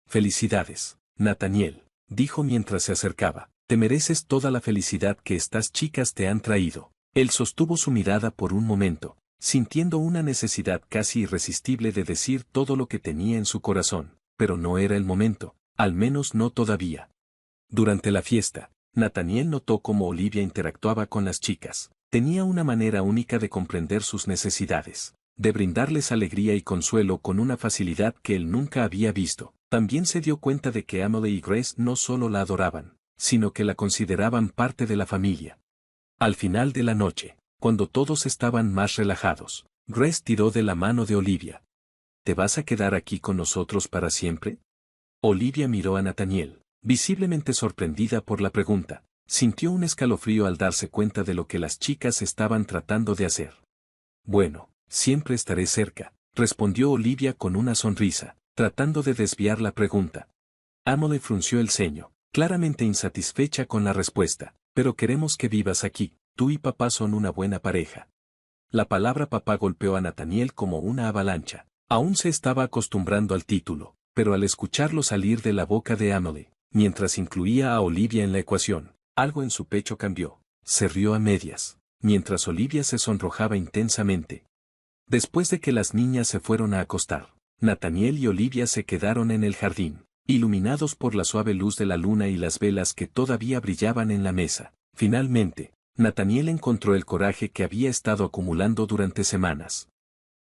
Felicidades, Nathaniel, dijo mientras se acercaba. Te mereces toda la felicidad que estas chicas te han traído. Él sostuvo su mirada por un momento, sintiendo una necesidad casi irresistible de decir todo lo que tenía en su corazón, pero no era el momento, al menos no todavía. Durante la fiesta, Nathaniel notó cómo Olivia interactuaba con las chicas. Tenía una manera única de comprender sus necesidades, de brindarles alegría y consuelo con una facilidad que él nunca había visto. También se dio cuenta de que Amelie y Grace no solo la adoraban, sino que la consideraban parte de la familia. Al final de la noche, cuando todos estaban más relajados, Grace tiró de la mano de Olivia. ¿Te vas a quedar aquí con nosotros para siempre? Olivia miró a Nathaniel, visiblemente sorprendida por la pregunta. Sintió un escalofrío al darse cuenta de lo que las chicas estaban tratando de hacer. Bueno, siempre estaré cerca, respondió Olivia con una sonrisa, tratando de desviar la pregunta. Amelie frunció el ceño, claramente insatisfecha con la respuesta. Pero queremos que vivas aquí, tú y papá son una buena pareja. La palabra papá golpeó a Nathaniel como una avalancha. Aún se estaba acostumbrando al título, pero al escucharlo salir de la boca de Amelie, mientras incluía a Olivia en la ecuación, algo en su pecho cambió. Se rió a medias, mientras Olivia se sonrojaba intensamente. Después de que las niñas se fueron a acostar, Nathaniel y Olivia se quedaron en el jardín, iluminados por la suave luz de la luna y las velas que todavía brillaban en la mesa. Finalmente, Nathaniel encontró el coraje que había estado acumulando durante semanas.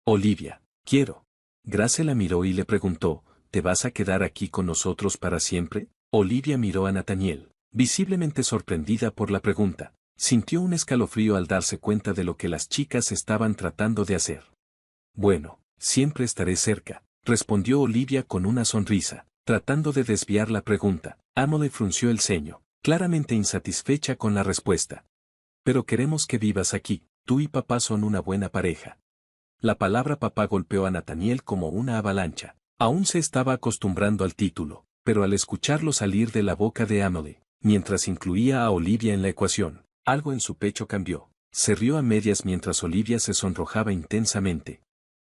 Olivia, quiero. Grace la miró y le preguntó, ¿te vas a quedar aquí con nosotros para siempre? Olivia miró a Nathaniel, visiblemente sorprendida por la pregunta. Sintió un escalofrío al darse cuenta de lo que las chicas estaban tratando de hacer. Bueno, siempre estaré cerca, respondió Olivia con una sonrisa, tratando de desviar la pregunta. Amelie frunció el ceño, claramente insatisfecha con la respuesta. Pero queremos que vivas aquí, tú y papá son una buena pareja. La palabra papá golpeó a Nathaniel como una avalancha. Aún se estaba acostumbrando al título, pero al escucharlo salir de la boca de Amelie, mientras incluía a Olivia en la ecuación, algo en su pecho cambió. Se rió a medias mientras Olivia se sonrojaba intensamente.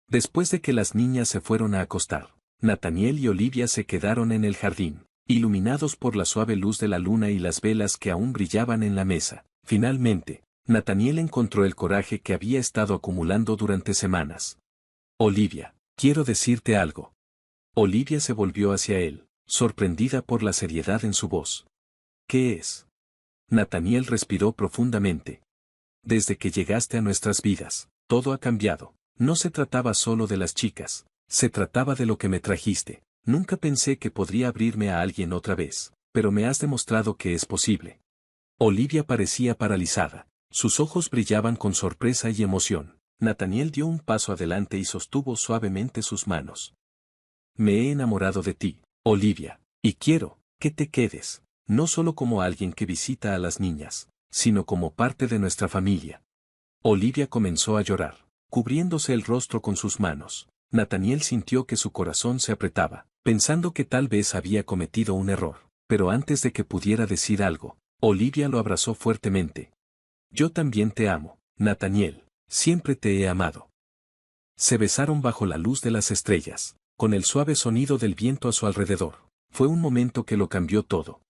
Después de que las niñas se fueron a acostar, Nathaniel y Olivia se quedaron en el jardín, iluminados por la suave luz de la luna y las velas que aún brillaban en la mesa. Finalmente, Nathaniel encontró el coraje que había estado acumulando durante semanas. Olivia, quiero decirte algo. Olivia se volvió hacia él, sorprendida por la seriedad en su voz. ¿Qué es? Nathaniel respiró profundamente. Desde que llegaste a nuestras vidas, todo ha cambiado. No se trataba solo de las chicas, se trataba de lo que me trajiste. Nunca pensé que podría abrirme a alguien otra vez, pero me has demostrado que es posible. Olivia parecía paralizada, sus ojos brillaban con sorpresa y emoción. Nathaniel dio un paso adelante y sostuvo suavemente sus manos. Me he enamorado de ti, Olivia, y quiero que te quedes, no solo como alguien que visita a las niñas, sino como parte de nuestra familia. Olivia comenzó a llorar, cubriéndose el rostro con sus manos. Nathaniel sintió que su corazón se apretaba, pensando que tal vez había cometido un error, pero antes de que pudiera decir algo, Olivia lo abrazó fuertemente. Yo también te amo, Nathaniel, siempre te he amado. Se besaron bajo la luz de las estrellas, con el suave sonido del viento a su alrededor. Fue un momento que lo cambió todo.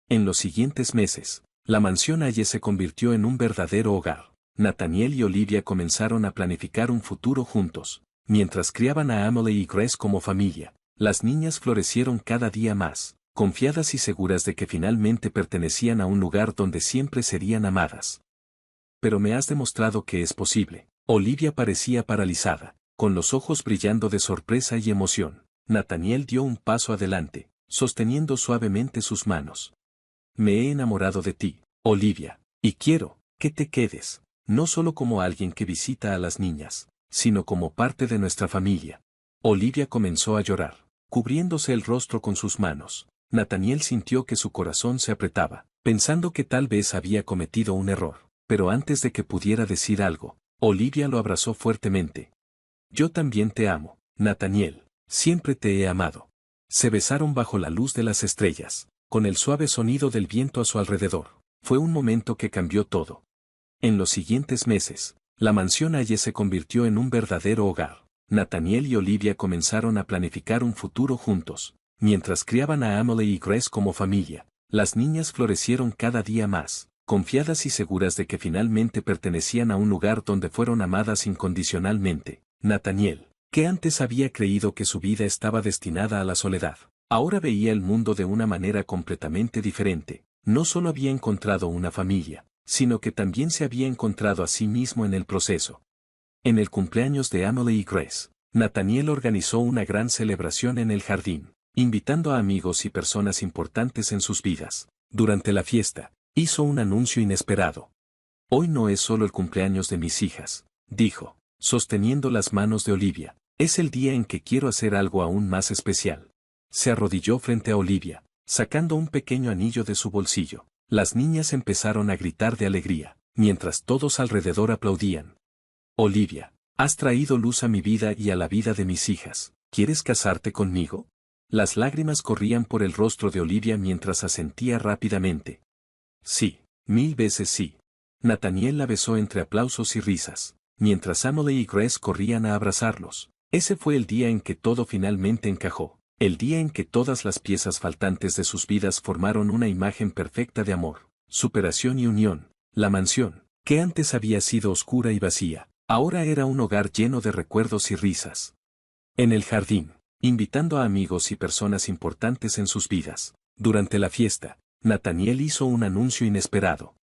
En los siguientes meses, la mansión Aye se convirtió en un verdadero hogar. Nathaniel y Olivia comenzaron a planificar un futuro juntos. Mientras criaban a Amelie y Grace como familia, las niñas florecieron cada día más, confiadas y seguras de que finalmente pertenecían a un lugar donde siempre serían amadas. Pero me has demostrado que es posible. Olivia parecía paralizada, con los ojos brillando de sorpresa y emoción. Nathaniel dio un paso adelante, sosteniendo suavemente sus manos. Me he enamorado de ti, Olivia, y quiero que te quedes, no solo como alguien que visita a las niñas, sino como parte de nuestra familia. Olivia comenzó a llorar, cubriéndose el rostro con sus manos. Nathaniel sintió que su corazón se apretaba, pensando que tal vez había cometido un error. Pero antes de que pudiera decir algo, Olivia lo abrazó fuertemente. Yo también te amo, Nathaniel, siempre te he amado. Se besaron bajo la luz de las estrellas, con el suave sonido del viento a su alrededor. Fue un momento que cambió todo. En los siguientes meses, la mansión Aye se convirtió en un verdadero hogar. Nathaniel y Olivia comenzaron a planificar un futuro juntos. Mientras criaban a Emily y Grace como familia, las niñas florecieron cada día más, confiadas y seguras de que finalmente pertenecían a un lugar donde fueron amadas incondicionalmente. Nathaniel, que antes había creído que su vida estaba destinada a la soledad, ahora veía el mundo de una manera completamente diferente. No solo había encontrado una familia, sino que también se había encontrado a sí mismo en el proceso. En el cumpleaños de Emily y Grace, Nathaniel organizó una gran celebración en el jardín, invitando a amigos y personas importantes en sus vidas. Durante la fiesta, hizo un anuncio inesperado. Hoy no es solo el cumpleaños de mis hijas, dijo, sosteniendo las manos de Olivia. Es el día en que quiero hacer algo aún más especial. Se arrodilló frente a Olivia, sacando un pequeño anillo de su bolsillo. Las niñas empezaron a gritar de alegría, mientras todos alrededor aplaudían. Olivia, has traído luz a mi vida y a la vida de mis hijas. ¿Quieres casarte conmigo? Las lágrimas corrían por el rostro de Olivia mientras asentía rápidamente. Sí, 1000 veces sí. Nathaniel la besó entre aplausos y risas, mientras Emily y Grace corrían a abrazarlos. Ese fue el día en que todo finalmente encajó, el día en que todas las piezas faltantes de sus vidas formaron una imagen perfecta de amor, superación y unión. La mansión, que antes había sido oscura y vacía, ahora era un hogar lleno de recuerdos y risas. En el jardín, invitando a amigos y personas importantes en sus vidas, durante la fiesta, Nathaniel hizo un anuncio inesperado.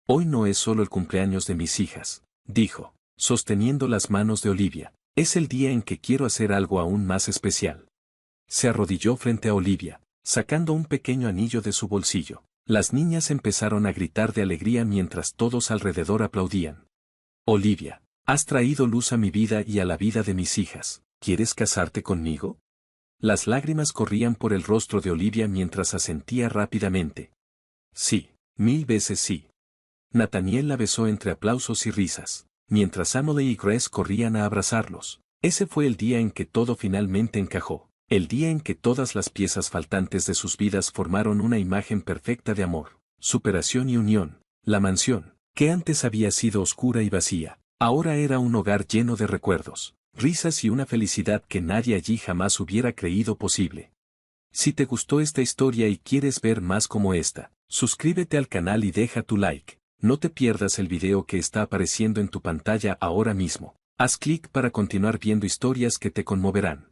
Hoy no es solo el cumpleaños de mis hijas, dijo, sosteniendo las manos de Olivia. Es el día en que quiero hacer algo aún más especial. Se arrodilló frente a Olivia, sacando un pequeño anillo de su bolsillo. Las niñas empezaron a gritar de alegría mientras todos alrededor aplaudían. Olivia, has traído luz a mi vida y a la vida de mis hijas. ¿Quieres casarte conmigo? Las lágrimas corrían por el rostro de Olivia mientras asentía rápidamente. Sí, 1000 veces sí. Nathaniel la besó entre aplausos y risas, mientras Emily y Grace corrían a abrazarlos. Ese fue el día en que todo finalmente encajó, el día en que todas las piezas faltantes de sus vidas formaron una imagen perfecta de amor, superación y unión. La mansión, que antes había sido oscura y vacía, ahora era un hogar lleno de recuerdos, risas y una felicidad que nadie allí jamás hubiera creído posible. Si te gustó esta historia y quieres ver más como esta, suscríbete al canal y deja tu like. No te pierdas el video que está apareciendo en tu pantalla ahora mismo. Haz clic para continuar viendo historias que te conmoverán.